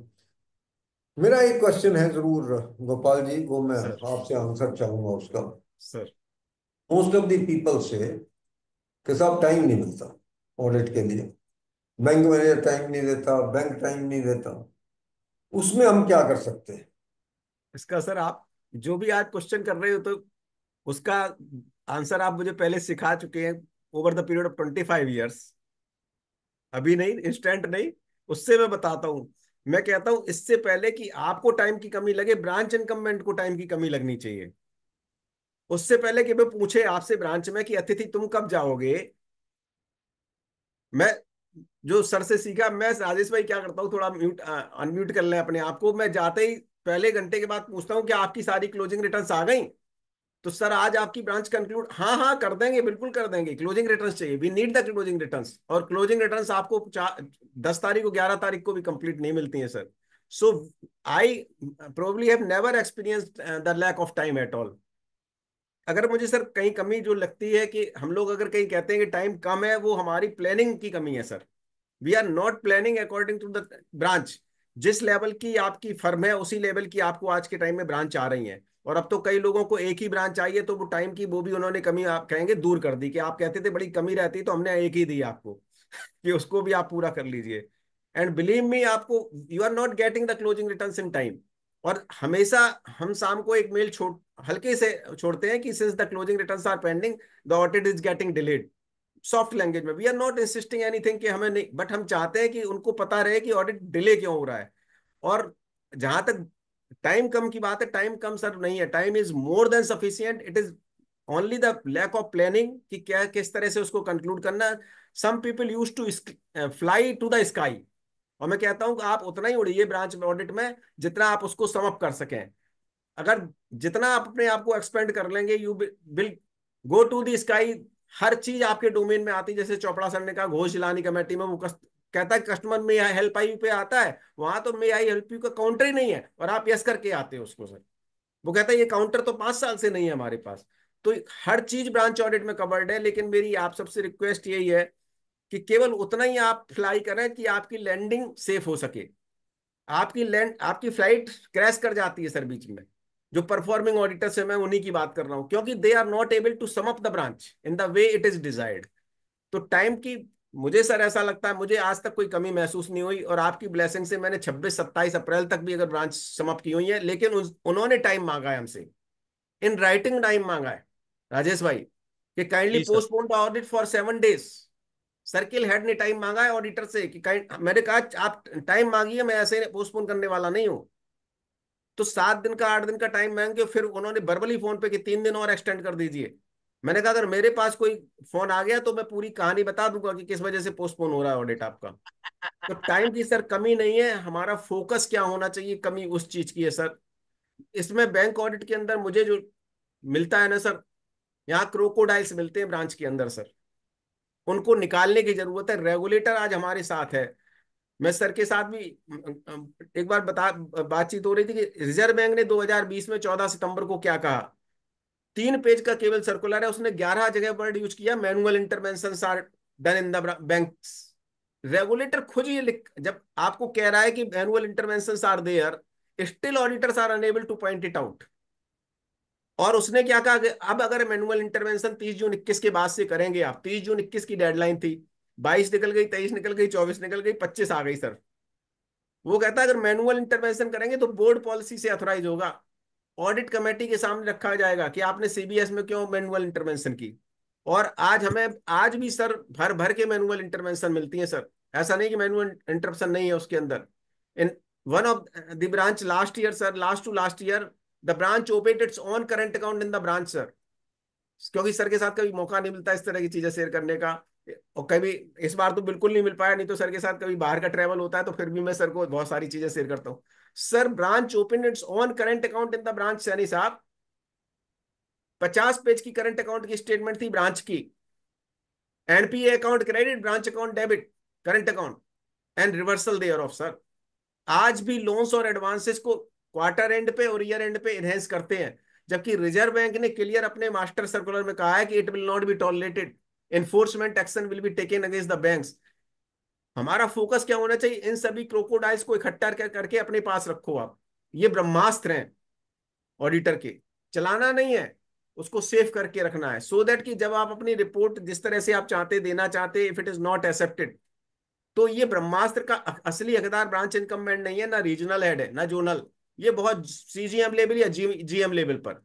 मेरा एक क्वेश्चन है जरूर गोपाल जी, वो मैं सर। आपसे आंसर चाहूंगा उसका। Sir. Most of the people से कि साहब टाइम नहीं मिलता ऑडिट के लिए, बैंक मैनेजर टाइम नहीं देता, बैंक टाइम नहीं देता, उसमें हम क्या कर सकते हैं? इसका सर आप जो भी आज क्वेश्चन कर रहे हो तो उसका आंसर आप मुझे पहले सिखा चुके हैं over the period of 25 years. अभी नहीं, इंस्टेंट नहीं, उससे मैं बताता हूं। मैं कहता हूं इससे पहले कि आपको टाइम की कमी लगे, ब्रांच इनकम्बेंट को टाइम की कमी लगनी चाहिए। उससे पहले कि मैं पूछे आपसे ब्रांच में कि अतिथि तुम कब जाओगे, मैं जो सर से सीखा, मैं राजेश भाई क्या करता हूँ, थोड़ा म्यूट अनम्यूट कर लें अपने आप को, मैं जाते ही पहले घंटे के बाद पूछता हूँ कि आपकी सारी क्लोजिंग रिटर्न्स आ गई। तो सर आज आपकी ब्रांच कंक्लूड, हाँ हाँ कर देंगे, बिल्कुल कर देंगे, क्लोजिंग रिटर्न्स चाहिए, we need the closing returns. और क्लोजिंग रिटर्न्स आपको 10 तारीख को 11 तारीख को भी कंप्लीट नहीं मिलती है sir. So I probably have never experienced the lack of time at all. अगर मुझे सर कहीं कमी जो लगती है कि हम लोग अगर कहीं कहते हैं कि टाइम कम है, वो हमारी प्लानिंग की कमी है sir. We are not planning according to the branch. जिस लेवल की आपकी फर्म है उसी लेवल की आपको आज के टाइम में ब्रांच आ रही है। और अब तो कई लोगों को एक ही ब्रांच चाहिए, तो वो टाइम की वो भी उन्होंने कमी आप कहेंगे दूर कर दी, कि आप कहते थे बड़ी कमी रहती तो हमने एक ही दी आपको कि उसको भी आप पूरा कर लीजिए। एंड बिलीव मी, आपको you are not getting the closing returns in time. और हमेशा हम शाम को एक मेल छोड़ हल्के से छोड़ते हैं कि since the closing returns are pending the audit is getting delayed. Soft language में we are not insisting anything कि हमें नहीं, बट हम चाहते हैं कि उनको पता रहे कि ऑडिट डिले क्यों हो रहा है। और जहां तक टाइम कम की बात है, टाइम कम सर नहीं है, time is more than sufficient. It is only the lack of planning कि क्या किस तरह से उसको कंक्लूड करना। Some people use to fly to the sky. और मैं कहता हूं कि आप उतना ही उड़िए ब्रांच ऑडिट में जितना आप उसको सम अप कर सकें। अगर जितना आप अपने आप को एक्सपेंड कर लेंगे, you will go to the sky. हर चीज आपके डोमेन में आती है। जैसे चोपड़ा सर ने कहा घोष जिलानी कमेटी में वो कहता है कस्टमर में हेल्प आई पे आता है, वहां तो मे आई हेल्प यू का काउंटर ही नहीं है, और आप यस करके आते हो उसको सर। वो कहता है ये काउंटर तो 5 साल से नहीं है हमारे पास। तो हर चीज ब्रांच ऑडिट में कवर्ड है। लेकिन मेरी आप सबसे रिक्वेस्ट यही है कि केवल उतना ही आप फ्लाई करें कि आपकी लैंडिंग सेफ हो सके। आपकी फ्लाइट क्रैश कर जाती है सर बीच में। जो परफॉर्मिंग ऑडिटर्स है, मैं उन्हीं की बात कर रहा हूं, क्योंकि they are not able to sum up the branch in the way it is desired. तो टाइम की मुझे सर ऐसा लगता है, मुझे आज तक कोई कमी महसूस नहीं हुई, और आपकी ब्लेसिंग से मैंने 26-27 अप्रैल तक भी अगर ब्रांच समाप्त की हुई है। लेकिन उन्होंने टाइम मांगा है हमसे, इन राइटिंग टाइम मांगा है राजेश भाई, कि काइंडली जी sir. Postpone the audit for 7 days. Circle head ने टाइम मांगा है ऑडिटर से कि मैंने कहा आप टाइम मांगिए, मैं ऐसे पोस्टपोन करने वाला नहीं हूं। तो 7 दिन का 8 दिन का टाइम मांग के फिर उन्होंने वर्बली फोन पे कि 3 दिन और एक्सटेंड कर दीजिए। मैंने कहा अगर मेरे पास कोई फोन आ गया तो मैं पूरी कहानी बता दूंगा कि किस वजह से पोस्टपोन हो रहा है ऑडिट आपका। तो टाइम की सर कमी नहीं है, हमारा फोकस क्या होना चाहिए, कमी उस चीज की है सर। इसमें बैंक ऑडिट के अंदर मुझे जो मिलता है ना सर, यहाँ क्रोकोडाइल्स मिलते हैं ब्रांच के अंदर सर, उनको निकालने की जरूरत है। रेगुलेटर आज हमारे साथ है। मैं सर के साथ भी एक बार बातचीट हो रही थी कि रिजर्व बैंक ने 2020 में 14 सितंबर को क्या कहा। 3 पेज का केवल सर्कुलर है, उसने 11 जगह वर्ड यूज किया, manual intervention are done in the banks. Regulator खुद ये जब आपको कह रहा है कि manual intervention are there, still auditors are unable to point it out. और उसने क्या कहा कि अब अगर मैनुअल इंटरवेंशन 30 जून 21 के बाद से करेंगे आप, 30 जून 21 की डेडलाइन थी, 22 निकल गई, 23 निकल गई, 24 निकल गई, 25 आ गई सर। वो कहता है अगर मैनुअल इंटरवेंशन करेंगे तो बोर्ड पॉलिसी से अथोराइज होगा, ऑडिट कमेटी के सामने रखा जाएगा कि आपने सीबीएस में क्यों मैनुअल इंटरवेंशन की। और आज हमें आज भी सर भर भर के मैनुअल इंटरवेंशन मिलती है सर। ऐसा नहीं कि मैनुअल इंटरवेंशन नहीं है उसके अंदर। In one of the branch last year sir, last to last year the branch open its on current account in the branch sir. क्योंकि सर के साथ कभी मौका नहीं मिलता इस तरह की चीजें शेयर करने का, और कभी इस बार तो बिल्कुल नहीं मिल पाया, नहीं तो सर के साथ कभी बाहर का ट्रैवल होता है तो फिर भी मैं सर को बहुत सारी चीजें शेयर करता हूँ। Sir branch open its on current account in the branch Saini साहब। 50 पेज की करंट अकाउंट की स्टेटमेंट थी ब्रांच की। NPA account credit, branch account debit, current account and reversal there of sir. आज भी लोन्स और एडवांसेस को क्वार्टर एंड पे और ईयर एंड पे इनहेंस करते हैं, जबकि रिजर्व बैंक ने क्लियर अपने मास्टर सर्कुलर में कहा है कि it will not be tolerated, enforcement action will be taken against the banks. हमारा फोकस क्या होना चाहिए, इन सभी क्रोकोडाइल्स को इकट्ठा करके अपने पास रखो आप। ये ब्रह्मास्त्र हैं ऑडिटर के, चलाना नहीं है, उसको सेफ करके रखना है, सो दैट कि जब आप अपनी रिपोर्ट जिस तरह से आप चाहते देना चाहते, if it is not accepted, तो ये ब्रह्मास्त्र का असली हकदार ब्रांच इनकम्बेंट नहीं है, ना रीजनल हेड है, ना जोनल। ये बहुत सीजीएम लेवल या जीएम लेवल पर,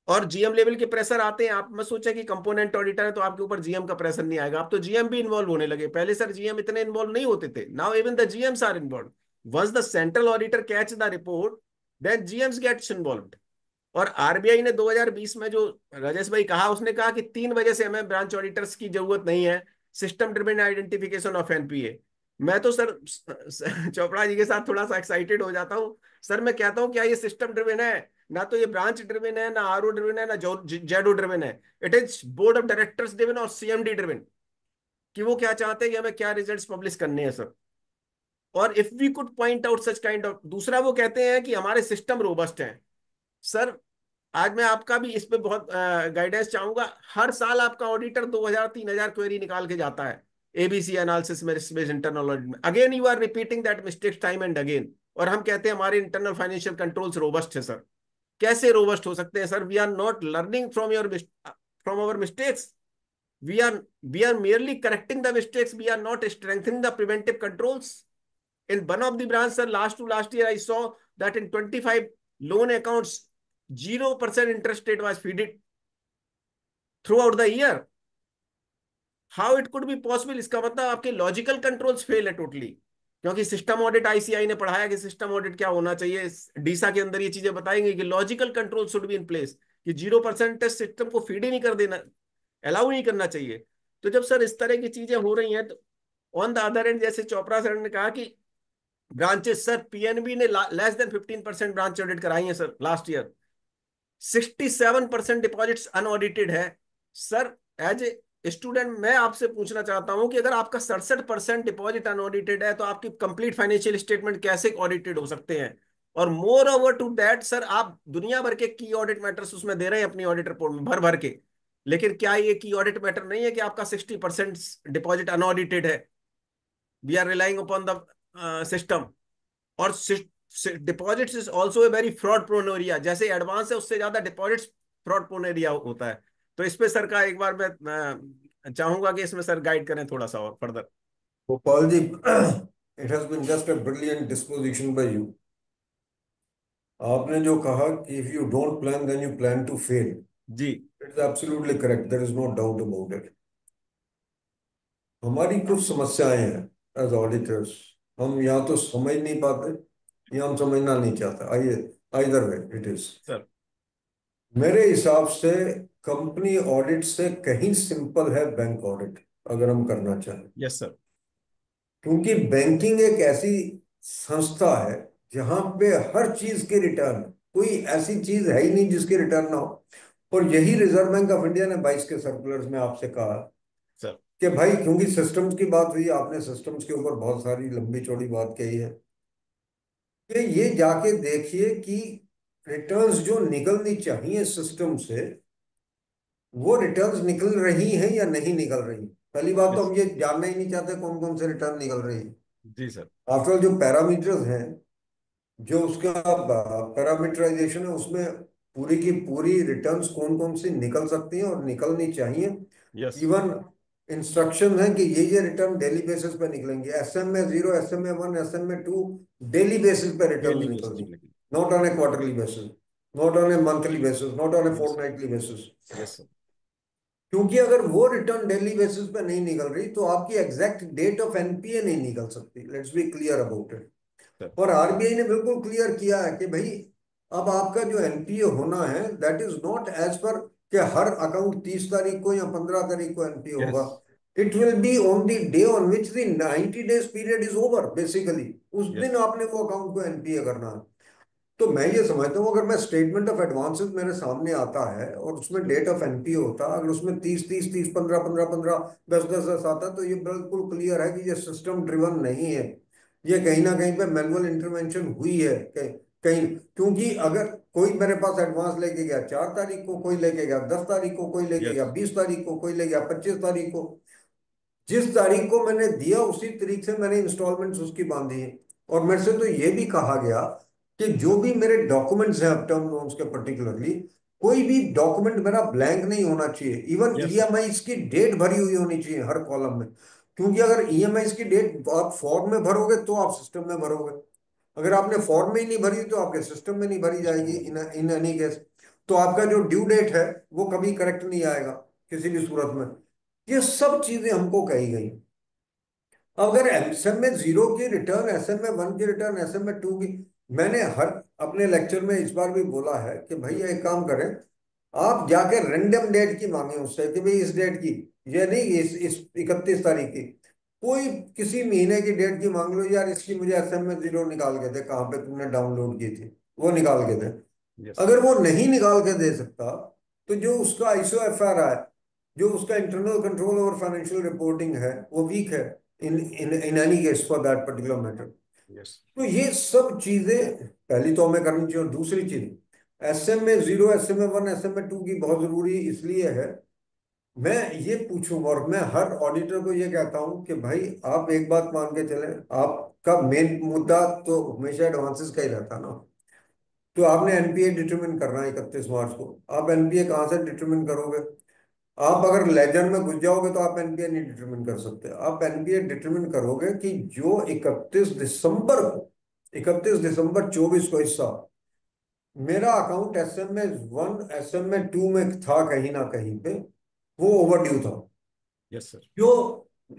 और जीएम लेवल के प्रेशर आते हैं। आप मत सोचे कि कंपोनेंट ऑडिटर है तो आपके ऊपर जीएम का प्रेशर नहीं आएगा, अब तो जीएम भी इन्वॉल्व होने लगे। पहले सर जीएम इतने इन्वॉल्व नहीं होते थे, now even the GMs are involve. Once the central auditor catch the report, then GMs gets involved. और आरबीआई ने 2020 में जो राजेश भाई कहा, उसने कहा कि 3 वजह से हमें ब्रांच ऑडिटर्स की जरूरत नहीं है, system driven identification of NPA. मैं तो सर चोपड़ा जी के साथ थोड़ा सा एक्साइटेड हो जाता हूँ सर। मैं कहता हूँ क्या ये सिस्टम ड्रिवन है, ना तो ये ब्रांच ड्रिवन है, ना आरओ ड्रिवन है, ना जेडो ड्रिवन है। It is board of directors driven और सीएमडी ड्रिवन, कि वो क्या चाहते हैं कि हमें क्या रिजल्ट्स पब्लिश करने हैं सर। और if we could point out such kind of, दूसरा वो कहते हैं कि हमारे सिस्टम रोबस्ट हैं सर। आज मैं आपका भी इस पे बहुत गाइडेंस चाहूंगा। हर साल आपका ऑडिटर 2000-3000 क्वेरी निकाल के जाता है एबीसी एनालिसिस में, रिस्क बेस्ड इंटरनल ऑडिट में। Again you are repeating that mistakes time and again, और हम कहते हैं हमारे इंटरनल फाइनेंशियल कंट्रोल्स रोबस्ट है सर। कैसे रोबस्ट हो सकते हैं sir? We are not learning from our mistakes, we are merely correcting the mistakes, we are not strengthening the preventive controls. In one of the branch sir, last to last year I saw that in 25 loan accounts 0% interest rate was fed throughout the year. How it could be possible? इसका मतलब आपके logical controls fail है totally. क्योंकि system audit ICI ने पढ़ाया कि system audit क्या होना चाहिए, डीसा के अंदर ये चीजें बताएंगे कि logical control should be in place, कि 0% सिस्टम को फीड ही नहीं कर देना, अलाउ नहीं करना चाहिए। तो जब सर इस तरह की चीजें हो रही हैं, तो ऑन द अदर एंड जैसे चोपड़ा सर ने कहा कि ब्रांचेस, सर पीएनबी ने लेस देन 15% ब्रांच ऑडिट कराई है sir last year. 67% deposits unaudited है। सर एज ए स्टूडेंट मैं आपसे पूछना चाहता हूं कि अगर आपका 67% डिपॉजिट अनऑडिटेड है तो आपकी कंप्लीट फाइनेंशियल स्टेटमेंट कैसे ऑडिटेड हो सकते हैं? और moreover to that sir, आप दुनिया भर के की ऑडिट मैटर्स उसमें दे रहे हैं अपनी ऑडिट रिपोर्ट में भर भर के, लेकिन क्या ये की ऑडिट मैटर नहीं है कि आपका 60% डिपॉजिट अनऑडिटेड है? We are relying upon the system. और deposits is also a very fraud prone area, जैसे एडवांस है उससे ज्यादा डिपॉजिट्स फ्रॉड प्रोन एरिया होता है। तो इस पे सर का एक बार मैं चाहूंगा कि इसमें सर गाइड करें थोड़ा सा और further. Gopal ji, it has been just a brilliant disposition by you. आपने जो कहा कि if you don't plan then you plan to fail, जी it's absolutely correct, there is no doubt about it. हमारी कुछ समस्याएं हैं एज ऑडिटर्स, हम या तो समझ नहीं पाते या हम समझना नहीं चाहते। आइए, either way it is. Sir. मेरे हिसाब से कंपनी ऑडिट से कहीं सिंपल है बैंक ऑडिट, अगर हम करना चाहें। Yes sir. क्योंकि बैंकिंग एक ऐसी संस्था है जहां पे हर चीज के रिटर्न, कोई ऐसी चीज है ही नहीं जिसके रिटर्न ना हो। और यही रिजर्व बैंक ऑफ इंडिया ने 22 के सर्कुलर्स में आपसे कहा सर। कि भाई, क्योंकि सिस्टम्स की बात हुई, आपने सिस्टम्स के ऊपर बहुत सारी लंबी चौड़ी बात कही है, कि ये जाके देखिए कि रिटर्न्स जो निकलनी चाहिए सिस्टम से, वो रिटर्न्स निकल रही हैं या नहीं निकल रही। पहली बात तो यस। हम ये जानना ही नहीं चाहते कौन कौन से रिटर्न निकल रही है। जी सर। आफ्टर जो पैरामीटर्स हैं, जो उसका पैरामीटराइजेशन है, उसमें पूरी की पूरी रिटर्न्स कौन कौन सी निकल सकती हैं और निकलनी चाहिए। यस। इवन इंस्ट्रक्शन है कि ये रिटर्न डेली बेसिस पे निकलेंगे। SMA 0, SMA 1, SMA 2 daily basis पे रिटर्न डेली बेसिस निकलनी, पे लेकिन। Not on A quarterly basis, not on A monthly basis, not on A yes. Fortnightly basis. Yes sir. क्योंकि अगर वो रिटर्न डेली बेसिस पे नहीं निकल रही तो आपकी एग्जैक्ट डेट ऑफ एनपीए नहीं निकल सकती। Let's be clear about it. Sir. और आरबीआई ने बिल्कुल क्लियर किया है कि भाई, अब आपका जो एनपीए होना है that is not as per कि हर अकाउंट 30 तारीख को या 15 तारीख को एनपीए यस। होगा। It will be on the day on which the 90 days period is over. Basically उस दिन यस। आपने वो अकाउंट को एनपीए करना है। तो मैं ये समझता हूँ, अगर मैं स्टेटमेंट ऑफ एडवांसेस मेरे सामने आता है और उसमें डेट ऑफ एनपीए होता, अगर उसमें 30 30 30, 15 15 15, 10 10 10 आता, तो ये बिल्कुल क्लियर है कि ये सिस्टम ड्रिवन नहीं है। ये कहीं ना कहीं पे मैनुअल इंटरवेंशन हुई है कहीं कहीं। क्योंकि अगर कोई मेरे पास एडवांस लेके गया 4 तारीख को, कोई लेके गया 10 तारीख को, कोई लेके गया यस। 20 तारीख को, कोई ले गया 25 तारीख को, जिस तारीख को मैंने दिया उसी तारीख से मैंने इंस्टॉलमेंट्स उसकी बांधी है। और मेरे से तो ये भी कहा गया कि जो भी मेरे डॉक्यूमेंट्स हैं अप टर्म लोन्स के पर्टिकुलरली, कोई भी डॉक्यूमेंट मेरा ब्लैंक नहीं होना चाहिए। Even yes sir. ईएमआई की डेट भरी हुई होनी चाहिए हर कॉलम में। क्योंकि अगर ईएमआई की डेट आप फॉर्म में भरोगे तो आप सिस्टम में भरोगे। अगर आपने फॉर्म में ही नहीं भरी तो आपके सिस्टम में नहीं भरी जाएगी इन इन एनी केस। तो आपका जो ड्यू डेट है वो कभी करेक्ट नहीं आएगा किसी भी सूरत में। ये सब चीजें हमको कही गई। अगर SMA 0 की रिटर्न, SMA 1 की रिटर्न, SMA 2 की, मैंने हर अपने लेक्चर में इस बार भी बोला है कि भैया एक काम करें, आप जाके रैंडम डेट की मांगे उससे कि भाई इस डेट की, ये नहीं इस 31 तारीख की, कोई किसी महीने की डेट की मांग लो यार, इसकी मुझे SMA 0 निकाल के दे, कहाँ पे तुमने डाउनलोड की थी वो निकाल के दे। यस। अगर वो नहीं निकाल के दे सकता, तो जो उसका ISO FR है, जो उसका internal control over financial reporting है, वो वीक है in any case for that particular matter. Yes. तो ये सब चीजें पहली तो हमें करनी चाहिए। और दूसरी चीज, SMA 0, SMA 1, SMA 2 की बहुत जरूरी इसलिए है। मैं ये पूछूंगा और मैं हर ऑडिटर को ये कहता हूं कि भाई आप एक बात मान के चले, आपका मेन मुद्दा तो हमेशा एडवांसेस का ही रहता ना। तो आपने एनपीए डिटरमिन करना है 31 मार्च को। आप एनपीए कहाँ से डिटरमिन करोगे? आप अगर लेजर में घुस जाओगे तो आप एनपीए नहीं डिटरमिन कर सकते। आप एनपीए डिटरमिन करोगे कि जो 31 दिसंबर 24 को मेरा अकाउंट SMA 1, SMA 2 में था कहीं ना कहीं पे, वो ओवरड्यू था। Yes sir. जो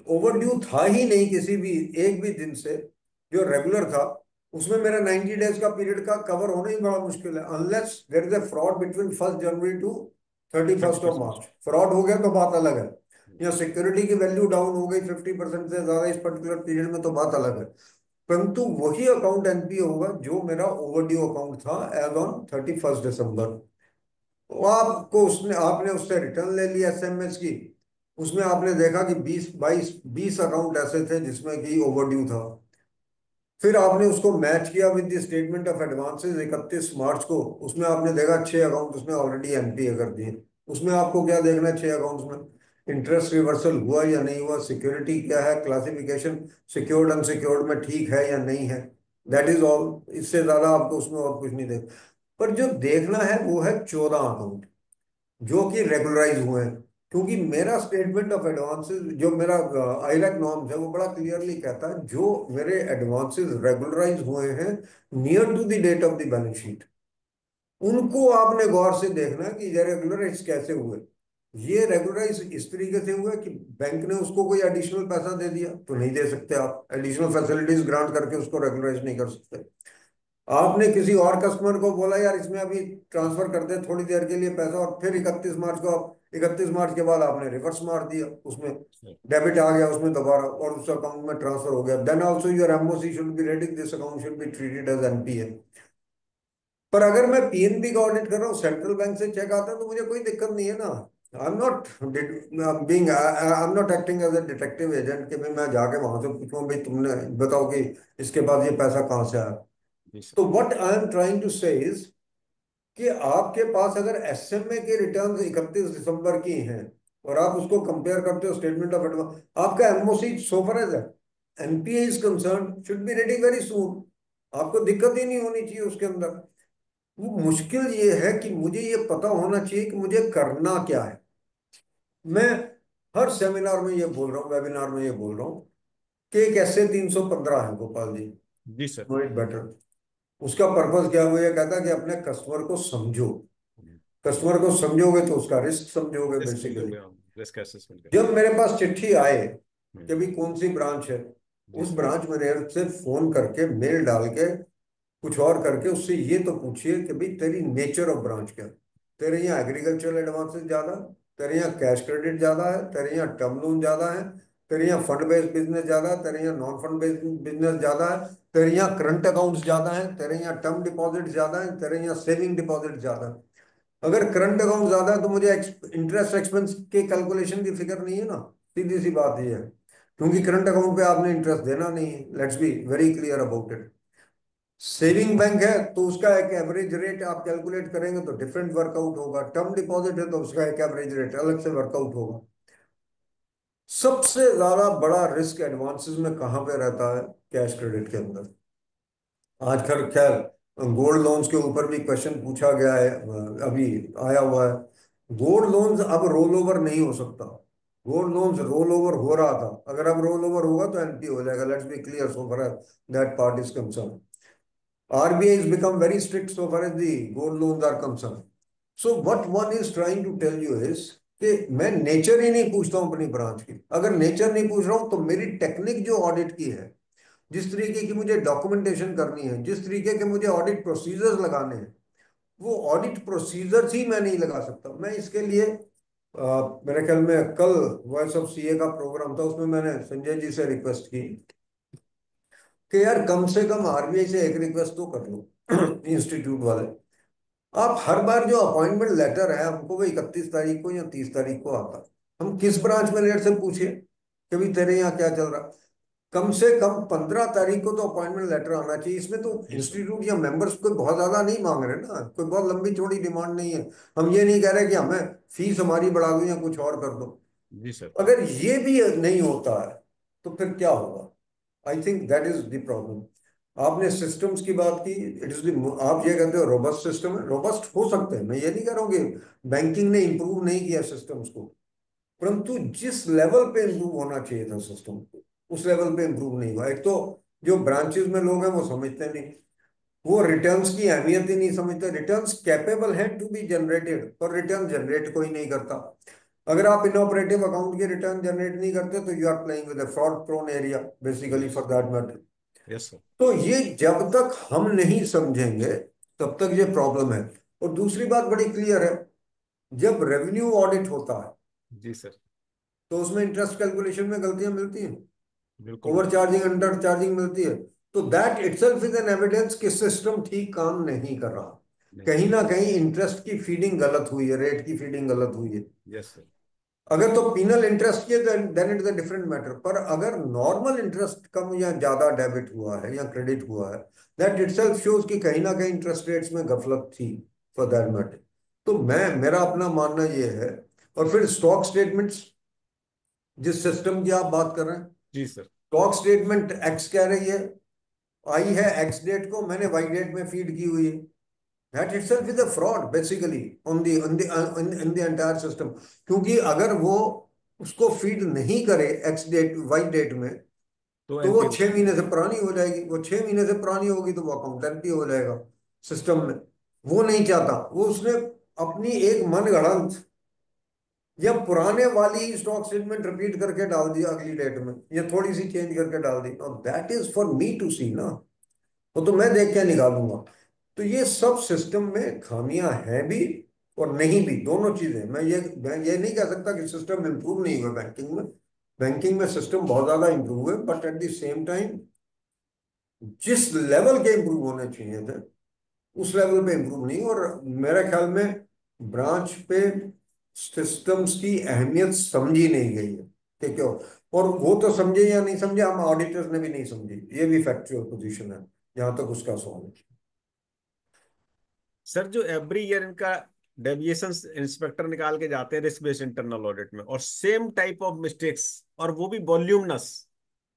ओवरड्यू था ही नहीं किसी भी एक भी दिन से, जो रेगुलर था, उसमें मेरा 90 डेज का पीरियड का कवर होना ही बड़ा मुश्किल है, unless there is a fraud between 1 January to 31 31 March. Fraud हो गया तो बात अलग है। या सिक्योरिटी की वैल्यू डाउन हो गई 50% से ज्यादा इस पर्टिकुलर पीरियड में, तो बात अलग है। परंतु वही अकाउंट एनपीए होगा जो मेरा ओवरड्यू अकाउंट था एज ऑन 31 दिसंबर। वो आपको उसने आपने उससे रिटर्न ले लिया एसएमएस की, उसमें आपने देखा कि 20 अकाउंट ऐसे थे जिसमें कि ओवरड्यू था। फिर आपने उसको मैच किया with the statement of advances 31 मार्च को, उसमें आपने देखा 6 अकाउंट उसने ऑलरेडी एनपीए कर दिए। उसमें आपको क्या देखना है 6 अकाउंट्स में? इंटरेस्ट रिवर्सल हुआ या नहीं हुआ, सिक्योरिटी क्या है, क्लासिफिकेशन सिक्योर्ड अनसिक्योर्ड में ठीक है या नहीं है, दैट इज ऑल। इससे ज्यादा आपको उसमें और कुछ नहीं देख। पर जो देखना है वो है 14 अकाउंट जो कि रेगुलराइज हुए हैं। क्योंकि मेरा स्टेटमेंट ऑफ एडवांसेस जो मेरा आईलैक नॉर्म्स है वो बड़ा क्लियरली कहता है जो मेरे एडवांसेस रेगुलराइज हुए हैं near to the date of the balance sheet, उनको आपने गौर से देखना है कि ये रेगुलराइज कैसे हुए। ये रेगुलराइज इस तरीके से हुआ कि बैंक ने उसको कोई एडिशनल पैसा दे दिया तो नहीं दे सकते, आप एडिशनल फैसिलिटीज ग्रांट करके उसको रेगुलराइज नहीं कर सकते। आपने किसी और कस्टमर को बोला यार इसमें अभी ट्रांसफर कर दे थोड़ी देर के लिए पैसा, और फिर 31 मार्च को आप 31 मार्च के बाद आपने रिवर्स मार दिया, उसमें डेबिट आ गया उसमें दोबारा और उस अकाउंट में ट्रांसफर हो गया, then also your MOC should be ready, this account should be treated as NPA. पर अगर मैं पीएनबी का ऑडिट कर रहा हूँ, सेंट्रल बैंक से चेक आता है, तो मुझे कोई दिक्कत नहीं है ना। I am not acting as a detective agent कि भाई मैं जाके वहां से पूछूं भाई तुमने बताओ कि इसके बाद ये पैसा कहाँ से आया। तो what I am trying to say is कि आपके पास अगर एसएमए के रिटर्न्स 31 दिसंबर की हैं और आप उसको कंपेयर करते हो स्टेटमेंट ऑफ एडवांस, आपका MOC so far as NPA is concern should be ready very soon. आपको दिक्कत ही नहीं होनी चाहिए उसके अंदर। वो मुश्किल ये है कि मुझे ये पता होना चाहिए कि मुझे करना क्या है। मैं हर सेमिनार में ये बोल रहा हूँ, वेबिनार में ये बोल रहा हूँ कि एक ऐसे 315 है गोपाल जी, जी सर। Know it better. उसका पर्पस क्या हुआ, ये कहता है कि अपने कस्टमर को समझो। कस्टमर को समझोगे तो उसका रिस्क समझोगे बेसिकली। रिस्क असेसमेंट जब मेरे पास चिट्ठी आए कि करें। भी कौन सी ब्रांच है, जी उस सर। ब्रांच मैनेजर से फोन करके मेल डाल के कुछ और करके उससे ये तो पूछिए कि भाई तेरी नेचर ऑफ ब्रांच क्या है। तेरे यहाँ एग्रीकल्चरल एडवांसेस ज्यादा, तेरे यहाँ कैश क्रेडिट ज्यादा है, तेरे यहाँ टर्म लोन ज्यादा है, तेरे यहाँ फंड बेस्ड बिजनेस ज्यादा है, तेरे यहाँ नॉन फंड बेस्ड बिजनेस ज्यादा है, तेरे यहाँ करंट अकाउंट्स ज्यादा है, तेरे यहाँ टर्म डिपॉजिट ज्यादा है, तेरे यहाँ सेविंग डिपॉजिट ज्यादा है। अगर करंट अकाउंट ज्यादा है तो मुझे इंटरेस्ट एक्सपेंस के कैलकुलेशन की फिक्र नहीं है ना, सीधी सी बात ये है। क्योंकि करंट अकाउंट पे आपने इंटरेस्ट देना नहीं है, let's be very clear about it. Saving bank है तो उसका एक एवरेज रेट आप कैलकुलेट करेंगे तो डिफरेंट वर्कआउट होगा, टर्म डिपॉजिट है तो उसका एक एवरेज रेट अलग से वर्कआउट होगा। सबसे ज्यादा बड़ा रिस्क एडवांसेस में कहां पे रहता है? कैश क्रेडिट के अंदर। आज खैर खैर गोल्ड लोन्स के ऊपर भी क्वेश्चन पूछा गया है, अभी आया हुआ है। गोल्ड लोन्स अब रोल ओवर नहीं हो सकता। गोल्ड लोन्स रोल ओवर हो रहा था, अगर अब रोल ओवर होगा तो एनपी हो जाएगा, let's be clear so far as that part is concern. RBI has become very strict so far as the gold loans are concerned. So what one is trying to tell you is कि मैं nature ही नहीं पूछता हूं अपनी branch की। अगर nature नहीं पूछ रहा हूं तो मेरी टेक्निक जो ऑडिट की है, जिस तरीके की मुझे डॉक्यूमेंटेशन करनी है, जिस तरीके के मुझे ऑडिट प्रोसीजर्स लगाने हैं, वो ऑडिट प्रोसीजर्स ही मैं नहीं लगा सकता। मैं इसके लिए मेरे ख्याल में कल वॉइस ऑफ सीए का प्रोग्राम था, उसमें मैंने संजय जी से रिक्वेस्ट की कि यार कम से कम आरबीआई से एक रिक्वेस्ट तो कर लो इंस्टीट्यूट वाले। आप हर बार जो अपॉइंटमेंट लेटर है हमको वो 31 तारीख को या 30 तारीख को आता है, हम किस ब्रांच मैनेजर से पूछे कि भाई तेरे यहाँ क्या चल रहा। कम से कम 15 तारीख को तो अपॉइंटमेंट लेटर आना चाहिए। इसमें तो इंस्टीट्यूट या मेंबर्स कोई बहुत ज्यादा नहीं मांग रहे ना, कोई बहुत लंबी चौड़ी डिमांड नहीं है। हम ये नहीं कह रहे कि हमें फीस हमारी बढ़ा दो या कुछ और कर दो। जी सर। अगर ये भी नहीं होता है तो फिर क्या होगा? I think that is the problem. आपने सिस्टम्स की बात की, इट इज द, आप ये कहते हो रोबस्ट सिस्टम है, रोबस्ट हो सकते हैं, मैं ये नहीं कह रहा हूँ कि बैंकिंग ने इंप्रूव नहीं किया सिस्टम्स को, परंतु जिस लेवल पे इंप्रूव होना चाहिए था सिस्टम को उस लेवल पे इंप्रूव नहीं हुआ। एक तो जो ब्रांचेस में लोग हैं वो समझते नहीं, वो रिटर्न्स की अहमियत ही नहीं समझते। रिटर्न्स कैपेबल है टू बी जनरेटेड, पर रिटर्न जनरेट कोई नहीं करता। अगर आप इनऑपरेटिव अकाउंट के रिटर्न जनरेट नहीं करते तो you are playing with a fraud prone area basically for that matter. Yes sir. तो ये जब तक हम नहीं समझेंगे तब तक ये प्रॉब्लम है। और दूसरी बात बड़ी क्लियर है, जब रेवेन्यू ऑडिट होता है जी सर। तो उसमें इंटरेस्ट कैलकुलेशन में गलतियां मिलती हैं, बिल्कुल ओवर चार्जिंग अंडर चार्जिंग मिलती है। तो that itself is an evidence कि सिस्टम ठीक काम नहीं कर रहा, नहीं। कहीं ना कहीं इंटरेस्ट की फीडिंग गलत हुई है, रेट की फीडिंग गलत हुई है। Yes sir. अगर तो पीनल इंटरेस्ट की then it is a different matter, पर अगर नॉर्मल इंटरेस्ट कम या ज्यादा डेबिट हुआ है या क्रेडिट हुआ है, दैट इटसेल्फ शोज कि कहीं ना कहीं इंटरेस्ट रेट्स में गफलत थी फॉर दैट मैटर। तो मेरा अपना मानना ये है। और फिर स्टॉक स्टेटमेंट्स, जिस सिस्टम की आप बात कर रहे हैं, जी सर। स्टॉक स्टेटमेंट एक्स कह रही है, आई है एक्स डेट को, मैंने वाई डेट में फीड की हुई है। That itself is a fraud basically on the entire system. क्योंकि अगर वो उसको फीड नहीं करे एक्स डेट वाई डेट में, तो तो वो एनपी। 6 महीने से पुरानी हो जाएगी। वो 6 महीने से पुरानी होगी तो वो अकाउंटेंट भी हो जाएगा सिस्टम में। वो नहीं चाहता, वो उसने अपनी एक मनगढ़ंत या पुराने वाली स्टॉक स्टेटमेंट रिपीट करके डाल दिया अगली डेट में, या थोड़ी सी चेंज करके डाल दी, और that is for me to see ना, वो तो मैं देख के निकालूंगा। तो ये सब सिस्टम में खामियां हैं भी और नहीं भी, दोनों चीजें। मैं ये नहीं कह सकता कि सिस्टम इंप्रूव नहीं हुआ बैंकिंग में। बैंकिंग में सिस्टम बहुत ज्यादा इंप्रूव है, but at the same time जिस लेवल के इंप्रूव होने चाहिए थे उस लेवल पे इंप्रूव नहीं। और मेरे ख्याल में ब्रांच पे सिस्टम्स की अहमियत समझी नहीं गई है कि क्यों। और वो तो समझे या नहीं समझे, हम ऑडिटर्स ने भी नहीं समझी, ये भी फैक्चुअल पोजीशन है जहां तक उसका सवाल है। सर जो एवरी ईयर इनका डेविएशन इंस्पेक्टर निकाल के जाते हैं रिस्क बेस्ड इंटरनल ऑडिट में, और सेम टाइप ऑफ मिस्टेक्स, और वो भी वॉल्यूमनस,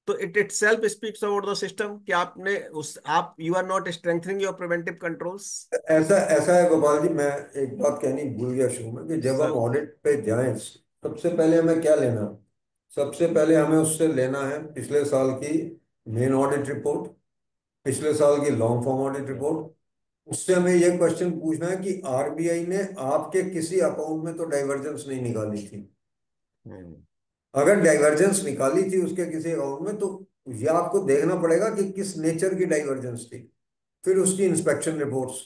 तो it itself speaks about the system कि आपने उस आप you are not strengthening your preventive controls. ऐसा ऐसा है गोपाल जी, मैं एक बात कहनी भूल गया शुरू में, कि जब हम सर। ऑडिट पे जाएं सबसे पहले हमें क्या लेना है? सबसे पहले हमें उससे लेना है पिछले साल की मेन ऑडिट रिपोर्ट, पिछले साल की लॉन्ग फॉर्म ऑडिट रिपोर्ट। उससे हमें यह क्वेश्चन पूछना है कि आरबीआई ने आपके किसी अकाउंट में तो डाइवर्जेंस नहीं निकाली थी? हम्म। अगर डाइवर्जेंस निकाली थी उसके किसी अकाउंट में, तो यह आपको देखना पड़ेगा कि किस नेचर की डाइवर्जेंस थी। फिर उसकी इंस्पेक्शन रिपोर्ट्स,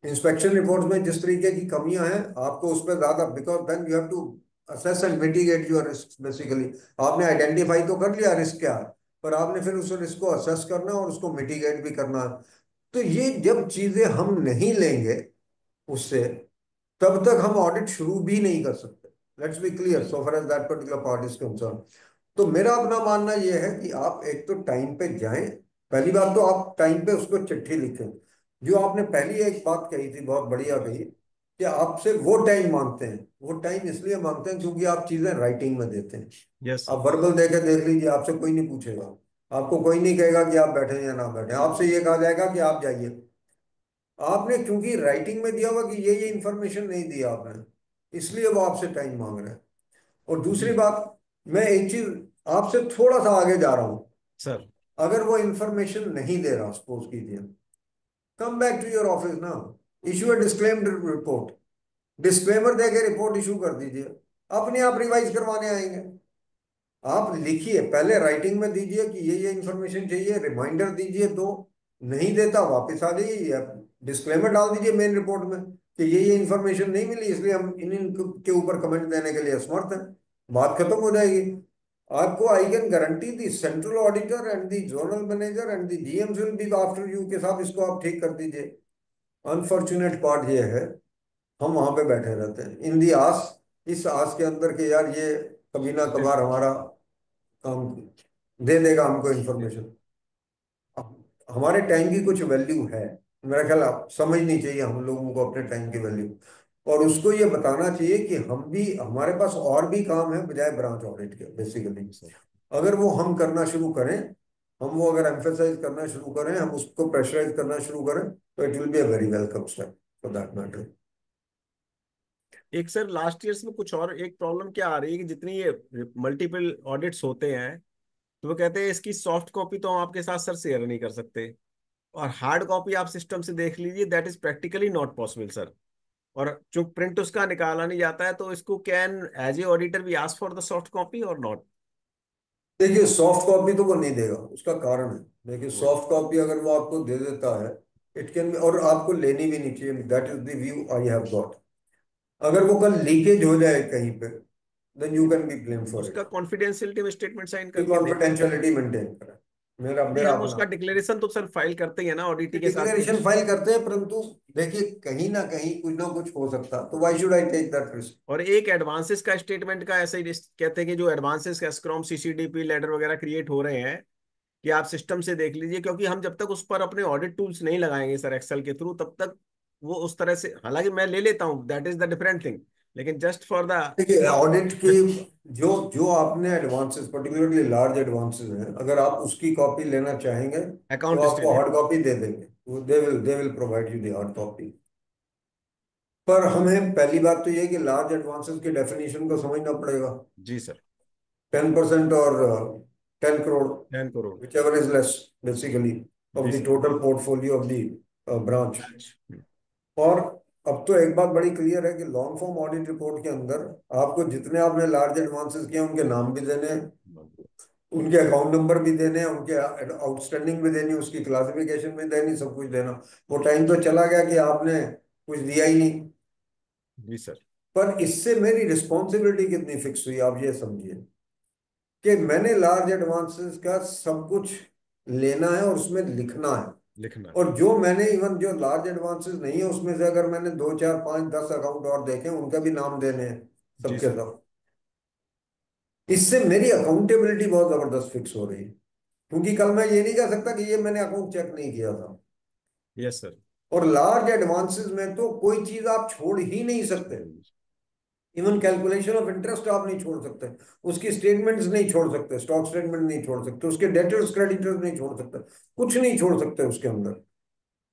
इंस्पेक्शन रिपोर्ट्स में जिस तरीके की कमियां हैं, आपको उस पर ज्यादा, because then you have to assess and mitigate your risk basically. आपने आइडेंटिफाई तो कर लिया रिस्क क्या है, पर आपने फिर उस रिस्क को असेस करना है और उसको मिटिगेट भी करना है। तो ये जब चीजें हम नहीं लेंगे उससे, तब तक हम ऑडिट शुरू भी नहीं कर सकते। Let's be clear so far as that particular part is concern. तो मेरा अपना मानना यह है कि आप एक तो टाइम पे जाएं। पहली बात तो आप टाइम पे उसको चिट्ठी लिखें। जो आपने पहली एक बात कही थी, बहुत बढ़िया कही, कि आपसे वो टाइम मांगते हैं। वो टाइम इसलिए मांगते हैं क्योंकि आप चीजें राइटिंग में देते हैं। यस आप सर। वर्बल देके देख लीजिए, आपसे कोई नहीं पूछेगा। आपको कोई नहीं कहेगा कि आप बैठे या ना बैठे, आपसे ये कहा जाएगा कि आप जाइए। आपने क्योंकि राइटिंग में दिया हुआ कि ये इंफॉर्मेशन नहीं दिया आपने, इसलिए वो आपसे टाइम मांग रहे हैं। और दूसरी जी बात, मैं एक चीज आपसे थोड़ा सा आगे जा रहा हूं। सर। अगर वो इंफॉर्मेशन नहीं दे रहा, सपोज कीजिए, come back to your office ना, issue a disclaimed report, disclaimer देके रिपोर्ट इशू कर दीजिए। अपने आप रिवाइज करवाने आएंगे। आप लिखिए, पहले राइटिंग में दीजिए कि ये इंफॉर्मेशन चाहिए, रिमाइंडर दीजिए। तो नहीं देता, वापस आ जाइए, या डिस्क्लेमर डाल दीजिए मेन रिपोर्ट में कि ये इंफॉर्मेशन नहीं मिली, इसलिए हम इन के ऊपर कमेंट देने के लिए असमर्थ हैं। बात खत्म हो जाएगी। आपको I can guarantee the central auditor and the zonal manager and the GMs will be after you के साथ इसको आप ठीक कर दीजिए। अनफॉर्चुनेट पार्ट ये है, हम वहां पे बैठे रहते हैं इन दी आस, इस आस के अंदर के यार ये कभी ना कभार हमारा काम दे देगा हमको इंफॉर्मेशन। हमारे टाइम की कुछ वैल्यू है, मेरा ख्याल आप समझनी चाहिए हम लोगों को अपने टाइम की वैल्यू। और उसको ये बताना चाहिए कि हम भी, हमारे पास और भी काम है बजाय ब्रांच ऑडिट के बेसिकली। सर। अगर वो हम करना शुरू करें, हम वो अगर एम्फेसाइज करना शुरू करें, हम उसको प्रेशराइज करना शुरू करें, तो it will be a very welcome step for that matter. एक सर लास्ट ईयर्स में कुछ और एक प्रॉब्लम क्या आ रही है कि जितनी ये मल्टीपल ऑडिट्स होते हैं, तो वो कहते हैं इसकी सॉफ्ट कॉपी तो हम आपके साथ सर शेयर नहीं कर सकते, और हार्ड कॉपी आप सिस्टम से देख लीजिए, that is practically not possible sir. और जो प्रिंट उसका निकाला नहीं जाता है, तो इसको कैन एज ए ऑडिटर भी ask for the soft copy और नॉट? देखिए, सॉफ्ट कॉपी तो वो नहीं देगा, उसका कारण है। देखिए, सॉफ्ट कॉपी अगर वो आपको दे देता है, इट कैन बी, और आपको लेनी भी नहीं चाहिए, that is the view I have got. अगर वो कल लीकेज हो जाए कहीं पे, then you can be blamed for उसका it. कॉन्फिडेंशियलिटी में स्टेटमेंट साइन करके कॉन्फिडेंशियलिटी मेंटेन करें, मेरा नहीं, मेरा हम अपना उसका डिक्लेरेशन तो सर फाइल करते ही है ना ऑडिटी के साथ। डिक्लेरेशन फाइल करते हैं, परंतु देखिए कहीं ना कुछ हो सकता, तो why should I take that risk. और एक एडवांसेस का स्टेटमेंट का ऐसे ही कहते हैं कि जो एडवांसेस का स्क्रॉम सीसीडीपी लेटर वगैरह क्रिएट हो रहे हैं कि आप सिस्टम से देख लीजिए, क्योंकि हम जब तक उस पर अपने ऑडिट टूल्स नहीं लगाएंगे सर एक्सेल के थ्रू, तब तक वो उस तरह से, हालांकि मैं ले लेता हूँ, that is the different thing, लेकिन जस्ट फॉर द देखिए ऑडिट की जो जो आपने एडवांसेस, पर्टिकुलरली लार्ज एडवांसेस हैं, अगर आप उसकी कॉपी लेना चाहेंगे तो अकाउंट आपको हार्ड स्टेटमेंट। कॉपी दे देंगे, they will provide you the hard copy. पर हमें पहली बात तो ये है कि लार्ज एडवांसेस की डेफिनेशन को समझना पड़ेगा। जी सर। 10% और 10 crore, 10 crore. whichever is less basically of जी the sir. total portfolio of the branch। Hmm. और अब तो एक बात बड़ी क्लियर है कि लॉन्ग फॉर्म ऑडिट रिपोर्ट के अंदर आपको जितने आपने लार्ज एडवांसेस किए उनके नाम भी देने हैं, उनके अकाउंट नंबर भी देने हैं, उनके आउटस्टैंडिंग भी देनी, उसकी क्लासिफिकेशन भी देनी, सब कुछ देना। वो टाइम तो चला गया कि आपने कुछ दिया ही नहीं। जी सर। पर इससे मेरी रिस्पॉन्सिबिलिटी कितनी फिक्स हुई, आप ये समझिए कि मैंने लार्ज एडवांसेस का सब कुछ लेना है और उसमें लिखना है। लिखना। और जो मैंने इवन जो लार्ज एडवांसेस नहीं है उसमें से अगर मैंने 2 4 5 10 अकाउंट और देखे, उनका भी नाम देने हैं जी सबके सर। सब। इससे मेरी अकाउंटेबिलिटी बहुत जबरदस्त फिक्स हो रही है, क्योंकि कल मैं ये नहीं कह सकता कि ये मैंने अकाउंट चेक नहीं किया था। Yes sir. और लार्ज एडवांसेस में तो कोई चीज आप छोड़ ही नहीं सकते। इवन कैलकुलेशन ऑफ इंटरेस्ट आप नहीं छोड़ सकते, उसकी स्टेटमेंट्स नहीं छोड़ सकते, स्टॉक स्टेटमेंट नहीं छोड़ सकते, उसके डेटर्स क्रेडिटर्स नहीं छोड़ सकते, कुछ नहीं छोड़ सकते उसके अंदर।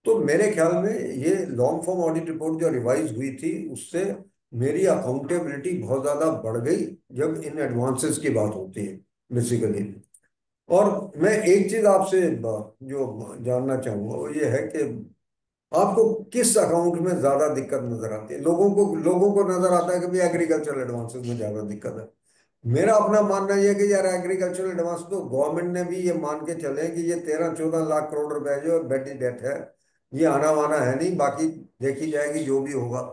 तो मेरे ख्याल में ये लॉन्ग फॉर्म ऑडिट रिपोर्ट जो रिवाइज हुई थी, उससे मेरी अकाउंटेबिलिटी बहुत ज्यादा बढ़ गई जब इन एडवांसेस की बात होती है बेसिकली। और मैं एक चीज आपसे जो जानना चाहूंगा वो ये है कि आपको किस अकाउंट में ज्यादा दिक्कत नजर आती है। लोगों को नजर आता है कि भाई एग्रीकल्चरल एडवांसेस में ज्यादा दिक्कत है। मेरा अपना मानना यह है कि यार एग्रीकल्चरल एडवांस तो गवर्नमेंट ने भी ये मान के चले कि ये 13 14 लाख करोड़ रुपए जो बेटी डेट है, ये आना वाना है नहीं, बाकी देखी जाएगी जो भी होगा।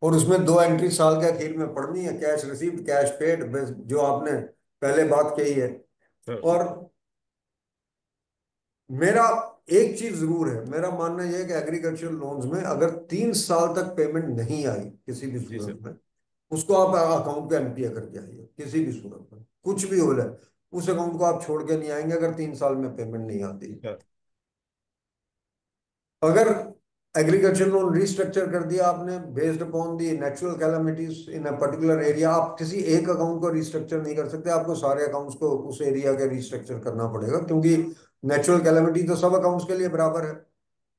और उसमें 2 एंट्री साल के आखिर में पड़नी है, कैश रिसीव्ड कैश पेड, जो आपने पहले बात कही है। सर। और मेरा एक चीज जरूर है, मेरा मानना यह है कि एग्रीकल्चरल लोन्स में अगर 3 साल तक पेमेंट नहीं आई किसी भी जी सर। सूरत में, उसको आप अकाउंट पे एनपीए करके आइए किसी भी सूरत में, कुछ भी हो जाए उस अकाउंट को आप छोड़ के नहीं आएंगे अगर 3 साल में पेमेंट नहीं आती। सर। अगर एग्रीकल्चर लोन रिस्ट्रक्चर कर दिया आपने based upon the natural calamities in a particular area, आप किसी एक अकाउंट को रिस्ट्रक्चर नहीं कर सकते, आपको सारे अकाउंट्स को उस एरिया के रिस्ट्रक्चर करना पड़ेगा, क्योंकि नेचुरल कैलामिटी तो सब अकाउंट्स के लिए बराबर है।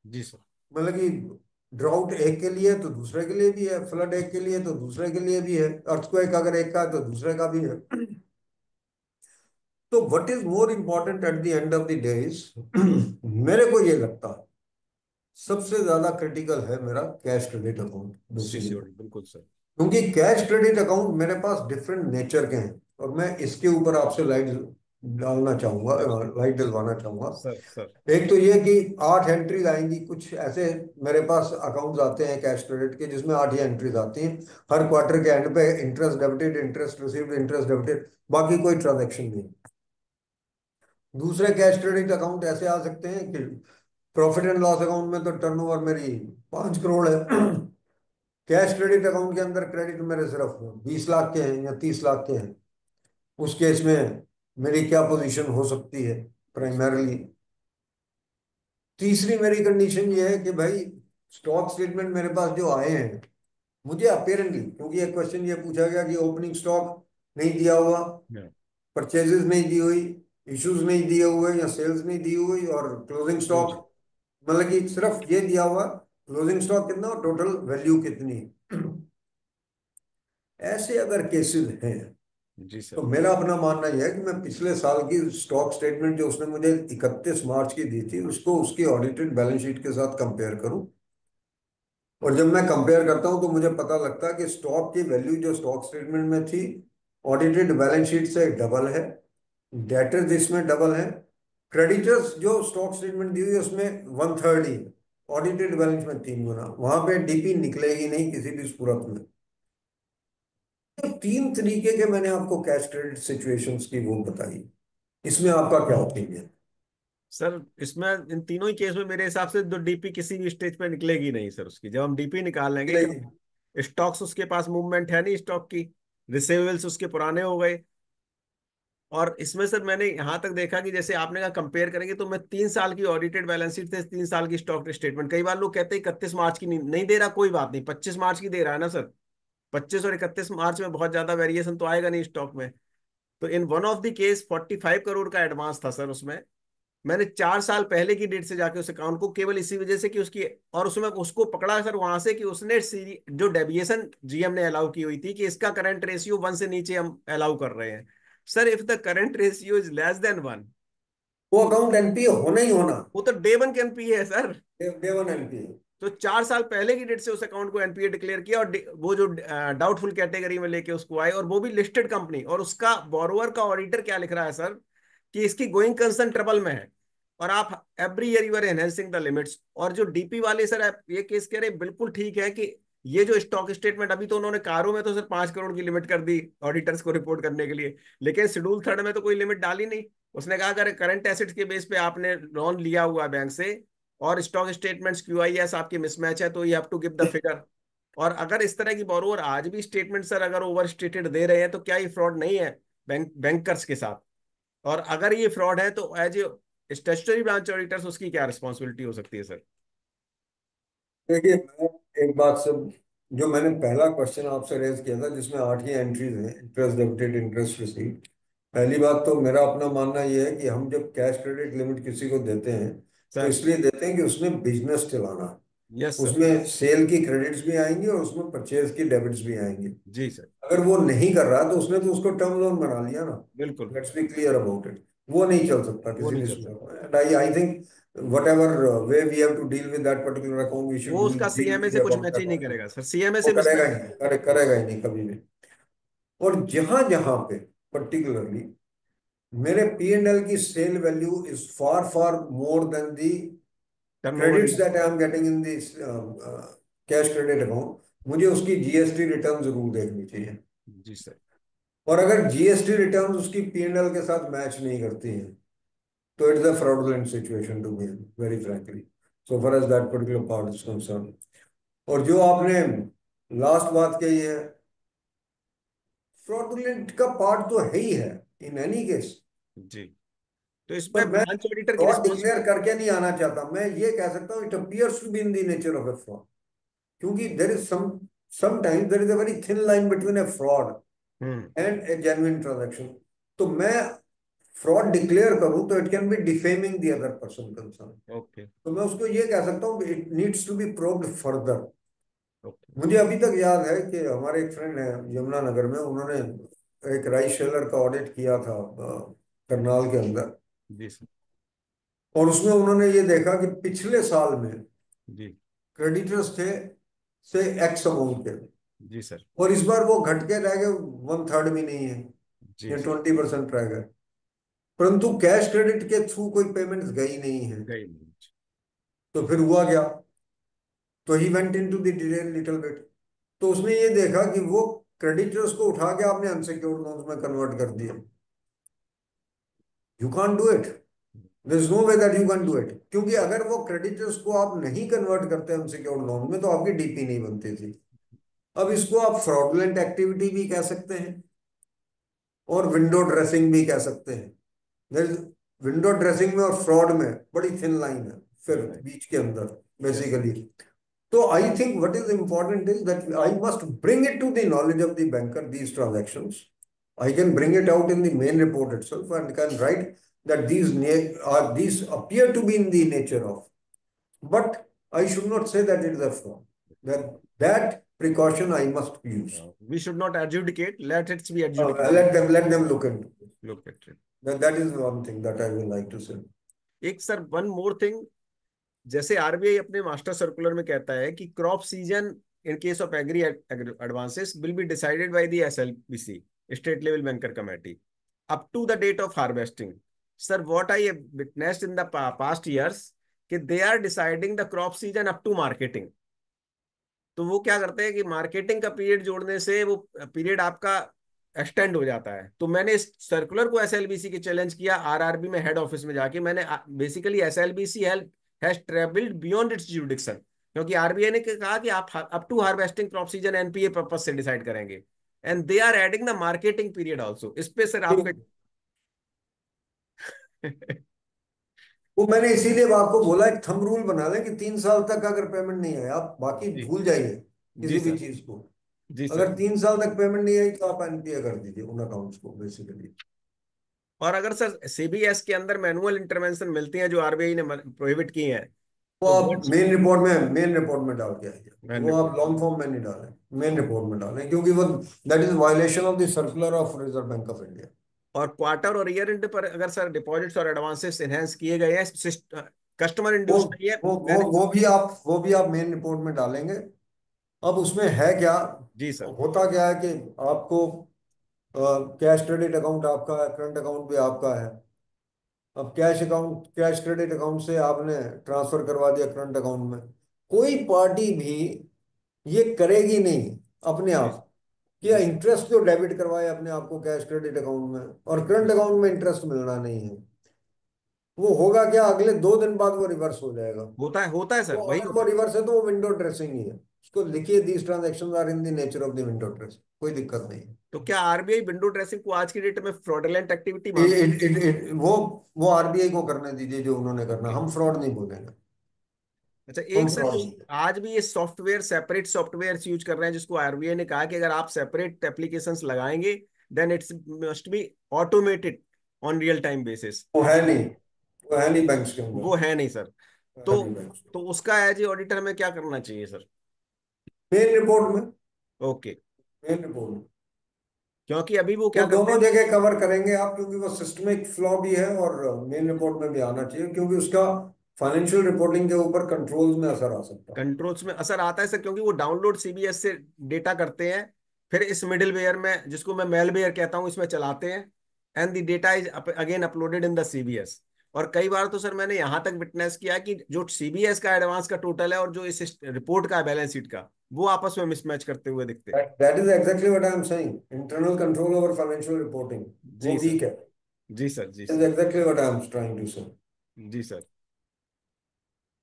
जी सर। मतलब कि ड्राउट एक के लिए तो दूसरे के लिए भी है, फ्लड एक के लिए तो दूसरे के लिए भी है, अर्थक्वेक अगर एक का है तो दूसरे का भी है। तो what is more important at the end of the days, मेरे को ये लगता है सबसे ज्यादा क्रिटिकल है मेरा cash credit account basically. CCOD बिल्कुल सर। क्योंकि कैश क्रेडिट अकाउंट मेरे पास डिफरेंट नेचर के हैं, और मैं इसके ऊपर आपसे लाइट डालना चाहूंगा, सर। लाइट डलवाना चाहूंगा। सर। सर। एक तो ये कि 8 एंट्रीज आएंगी, कुछ ऐसे मेरे पास अकाउंट्स आते हैं कैश क्रेडिट के जिसमें 8 ही एंट्रीज आती हैं। हर क्वार्टर के एंड पे interest debited, interest received, interest debited, बाकी कोई ट्रांजेक्शन नहीं। दूसरे कैश क्रेडिट अकाउंट ऐसे आ सकते हैं कि प्रॉफिट एंड लॉस अकाउंट में तो टर्नओवर मेरी 5 करोड़ है, कैश क्रेडिट अकाउंट के अंदर क्रेडिट मेरे सिर्फ 20 लाख के हैं या 30 लाख के हैं। उस केस में मेरी क्या पोजीशन हो सकती है प्राइमरली। तीसरी मेरी कंडीशन ये है कि भाई स्टॉक स्टेटमेंट मेरे पास जो आए हैं, मुझे अपेरेंटली, क्योंकि एक क्वेश्चन ये पूछा गया कि ओपनिंग स्टॉक नहीं दिया हुआ, परचेजेस नहीं दी हुई, इश्यूज नहीं दिए हुए या सेल्स नहीं दी हुई, और क्लोजिंग स्टॉक, मतलब कि सिर्फ ये दिया हुआ क्लोजिंग स्टॉक कितना और टोटल वैल्यू कितनी। ऐसे अगर केसेस हैं जी तो सर। मेरा अपना मानना यह है कि मैं पिछले साल की स्टॉक स्टेटमेंट जो उसने मुझे 31 मार्च की दी थी उसको उसकी ऑडिटेड बैलेंस शीट के साथ कंपेयर करूं। और जब मैं कंपेयर करता हूं तो मुझे पता लगता है कि स्टॉक की वैल्यू जो स्टॉक स्टेटमेंट में थी ऑडिटेड बैलेंस शीट से डबल है, डेटर्स इसमें डबल है, क्रेडिटर्स जो स्टॉक स्टेटमेंट दी हुई है उसमें 1/3 ही है, ऑडिटेड बैलेंस में 3 गुना, वहां पे डीपी निकलेगी नहीं किसी भी सूरत में। जो 3 तरीके के मैंने आपको कैश क्रेडिट सिचुएशंस की वो बताई, इसमें आपका क्या ओपिनियन? सर इसमें इन तीनों ही केस में मेरे हिसाब से जो डीपी किसी भी स्टेज पे निकलेगी नहीं सर, उसकी जब हम डीपी निकाल लेंगे, क्योंकि स्टॉक्स उसके पास मूवमेंट है नहीं स्टॉक की, रिसीवेबल्स उसके पुराने हो गए। और इसमें सर मैंने यहां तक देखा कि जैसे आपने कहा कंपेयर करेंगे, तो मैं 3 साल की ऑडिटेड बैलेंस शीट से 3 साल की स्टॉक स्टेटमेंट, कई बार लोग कहते हैं 31 मार्च की नहीं दे रहा, कोई बात नहीं, 25 मार्च की दे रहा है ना सर, 25 और 31 मार्च में बहुत ज्यादा वेरिएशन तो आएगा नहीं स्टॉक में। तो इन one of the case 45 crore का एडवांस था सर उसमें, मैंने 4 साल पहले की डेट से जाके उस अकाउंट को, केवल इसी वजह से कि उसकी, और उसमें उसको पकड़ा सर वहां से कि उसने जो डेविएशन जीएम ने अलाउ की हुई थी कि इसका करंट रेशियो 1 से नीचे हम अलाउ कर रहे हैं। Sir if the current ratio is less than 1, वो अकाउंट एनपीए होना ही होना, वो तो डे वन के एनपीए है सर। Day one NPA. तो 4 साल पहले की डेट से उस अकाउंट को एनपीए डिक्लेयर किया, और वो जो डाउटफुल कैटेगरी में लेके उसको आए, और वो भी लिस्टेड कंपनी, और उसका बोरोवर का ऑडिटर क्या लिख रहा है सर कि इसकी गोइंग कंसर्न ट्रबल में है, और आप every year you are enhancing the limits. और जो डीपी वाले सर आप ये केस कह रहे बिल्कुल ठीक है कि ये जो स्टॉक स्टेटमेंट, अभी तो उन्होंने कारों में तो सर 5 करोड़ की लिमिट कर दी ऑडिटर्स को रिपोर्ट करने के लिए, लेकिन शेड्यूल थर्ड में तो कोई लिमिट डाली नहीं। उसने कहा अगर करंट एसेट्स के बेस पे आपने लोन लिया हुआ है बैंक से, और स्टॉक स्टेटमेंट्स क्यूआईएस आपकी मिसमैच है, तो you have to give the figure. और अगर इस तरह की बोरोवर आज भी स्टेटमेंट सर अगर ओवर स्टेटेड दे रहे हैं, तो क्या ये फ्रॉड नहीं है बैंकर्स के साथ? और अगर ये फ्रॉड है तो as a statutory branch auditors उसकी क्या रिस्पॉन्सिबिलिटी हो सकती है सर? देखिए, मैं एक बात से, जो मैंने पहला क्वेश्चन आपसे रेज किया था जिसमें 8 ही एंट्रीज हैं, इंटरेस्ट डेबिटेड, इंटरेस्ट रिसीव। पहली बात तो मेरा अपना मानना यह है कि हम जब कैश क्रेडिट लिमिट किसी को देते हैं तो सर इसलिए देते हैं कि उसने बिजनेस चलाना है। Yes sir. उसमें सेल की क्रेडिट्स भी आएंगी और उसमें परचेज की डेबिट्स भी आएंगी। जी सर। अगर वो नहीं कर रहा तो उसने तो उसको टर्म लोन बना लिया ना। बिल्कुल। Let's be clear about it. वो नहीं चल सकता वो किसी नहीं भी चल सकता। सूरत में। And I think whatever way we have to deal with that particular account, we should वो उसका deal सीएमए with से the कुछ account मैच ही नहीं accordingly। करेगा सर, सीएमए वो से करेगा मिसमैच। ही नहीं, करेगा ही नहीं कभी भी। और जहां जहां पे पर्टिकुलरली मेरे P&L की sale value is far far more than the turnover. Credits that I am getting in this cash credit account, मुझे उसकी जीएसटी रिटर्न जरूर देखनी चाहिए। जी सर। और अगर जीएसटी रिटर्न उसकी P&L के साथ मैच नहीं करती हैं तो it's a fraudulent situation to be in, very frankly, so far as that particular part is concern. और जो आपने लास्ट बात कही है, फ्रॉडुलेंट का पार्ट तो है ही है इन एनी केस। जी। तो पर इसमें मैं ब्रांच ऑडिटर की फ्रॉड रिस्पॉन्स। डिक्लेयर करके नहीं आना चाहता, मैं ये कह सकता हूँ it appears to be in the nature of a fraud, क्योंकि there is sometimes there is a very thin line between a fraud hmm. And a genuine transaction. तो मैं फ्रॉड डिक्लेयर करूं तो it can be defaming the other person concern. Okay. तो मैं उसको ये कह सकता हूँ it needs to be probed further. Okay. मुझे अभी तक याद है कि हमारे एक फ्रेंड है यमुनानगर में, उन्होंने एक राइस शेलर का ऑडिट किया था करनाल के अंदर। जी सर। और उसमें उन्होंने ये देखा कि पिछले साल में जी। क्रेडिटर्स थे से एक्स अमाउंट के, जी सर। और इस बार वो घट के रह गए 1/3 भी नहीं है, जी या सर। 20% रह गए। परंतु कैश क्रेडिट के थ्रू कोई पेमेंट्स गई नहीं है। गई नहीं। तो फिर हुआ क्या? तो he went into the detail little bit. तो उसने ये देखा कि वो क्रेडिटर्स को उठा के आपने अनसिक्योर्ड लोन्स में कन्वर्ट कर दिया। You can't do it, there is no way that you can do it, क्योंकि अगर वो क्रेडिटर्स को आप नहीं कन्वर्ट करते अनसिक्योर्ड लोन में तो आपकी डीपी नहीं बनती थी। अब इसको आप फ्रॉडुलेंट एक्टिविटी भी कह सकते हैं और विंडो ड्रेसिंग भी कह सकते हैं। देयर इज विंडो ड्रेसिंग में और फ्रॉड में बड़ी थिन लाइन है फिर राइट। बीच के अंदर yes. Basically. So I think what is important is that I must bring it to the knowledge of the banker, these transactions. I can bring it out in the main report itself and can write that these appear to be in the nature of, but I should not say that it is a fraud. That precaution I must use. We should not adjudicate, let it be adjudicated. Let them look into it. Look at it. That is one thing that I would like to say. एक sir one more thing, जैसे RBI अपने master circular में कहता है कि crop season in case of agri advances will be decided by the SLBC, state level banker committee, up to the date of harvesting. Sir what I witnessed in the past years कि they are deciding the crop season up to marketing. तो वो क्या करते हैं कि marketing का period जोड़ने से वो पीरियड आपका एक्सटेंड हो जाता है। तो मैंने इस सर्कुलर को एसएलबीसी के चैलेंज किया आरआरबी में हेड ऑफिस में जाके। मैंने basically SLBC has travelled beyond its jurisdiction, क्योंकि आरबीआई ने कहा कि आप up to harvesting crop season NPA purpose से डिसाइड करेंगे, and they are adding the marketing period also. इस पे सर आपका वो मैंने इसीलिए आपको बोला एक थंब रूल बना लें कि 3 साल तक अगर पेमेंट नहीं आया आप बाकी जी भूल जाइए जी किसी भी सर। चीज को। जी सर। अगर 3 साल तक पेमेंट नहीं आई तो आप एनपीए कर दीजिए उन अकाउंट्स को बेसिकली। और अगर सर सीबीएस के अंदर मैनुअल इंटरवेंशन मिलती हैं जो आरबीआई ने प्रोहिबिट की हैं, वो तो आप मेन रिपोर्ट में डाल के आइए। मैन वो आप रिपोर्ट। लॉन्ग फॉर्म में नहीं डालें, मेन रिपोर्ट में डालें, क्योंकि वो that is violation of the circular of reserve Bank of India. और क्वार्टर और ईयर एंड पर अगर सर डिपॉजिट्स और एडवांसेस एनहेंस किए गए हैं, कस्टमर वो इंड्यूस नहीं है वो वो मैंने। वो भी आप मेन रिपोर्ट में डालेंगे। अब उसमें है क्या, जी सर। होता क्या है कि आपको कैश क्रेडिट अकाउंट आपका है, करंट अकाउंट भी आपका है। अब कैश क्रेडिट अकाउंट से आपने ट्रांसफर करवा दिया करंट अकाउंट में, कोई पार्टी भी ये करेगी नहीं अपने जी आप कि जी सर। इंटरेस्ट जो डेबिट करवाए अपने आप को कैश क्रेडिट अकाउंट में और करंट अकाउंट में इंटरेस्ट मिलना नहीं है। वो होगा क्या, अगले 2 दिन बाद वो रिवर्स हो जाएगा। होता है तो सर, वही अगर वो होता है। रिवर्स है तो वो विंडो ड्रेसिंग ही है। उसको लिखिए these transaction are in the nature of the window dressing, कोई दिक्कत नहीं है। तो क्या आरबीआई विंडो ड्रेसिंग को आज की डेट में फ्रॉडलेंट एक्टिविटी इ- मानती इ- इ- इ- वो आरबीआई को करने दीजिए जो उन्होंने है? करना, ओके। हम फ्रॉड नहीं बोलेंगे। अच्छा, हम एक सर फ्रॉड जो नहीं। आज भी ये सॉफ्टवेयर सेपरेट सॉफ्टवेयर यूज कर रहे हैं, जिसको आरबीआई ने कहा कि अगर आप सेपरेट एप्लीकेशंस लगाएंगे then it's must be automated on real time basis. वो है नहीं, वो है नहीं बैंक्स के अंदर। वो है नहीं सर। है तो नहीं बैंक्स। तो उसका एज ए ऑडिटर में क्या करना चाहिए सर? मेन रिपोर्ट में, ओके। मेन रिपोर्ट में क्योंकि अभी वो वो क्या करते दोनों हैं। जगह कवर करेंगे आप, क्योंकि वो सिस्टमिक फ्लॉ भी है और मेन रिपोर्ट में भी आना चाहिए, क्योंकि उसका फाइनेंशियल रिपोर्टिंग के ऊपर कंट्रोल्स में असर आ सकता है। कंट्रोल्स में असर आता है सर, क्योंकि वो डाउनलोड सीबीएस से डेटा करते हैं, फिर इस मिडिलवेयर में, जिसको मैं मेलवेयर कहता हूँ, इसमें चलाते हैं, and the data is again uploaded in the CBS. और कई बार तो सर मैंने यहां तक विटनेस किया कि जो सीबीएस का एडवांस का टोटल है और जो इस रिपोर्ट का बैलेंस शीट का, वो आपस में मिसमैच करते हुए दिखते हैं। That is exactly what I am saying, internal control over financial reporting वो जी सर। वीक है। जी सर। जी is sir. Exactly what I am trying to say. जी sir.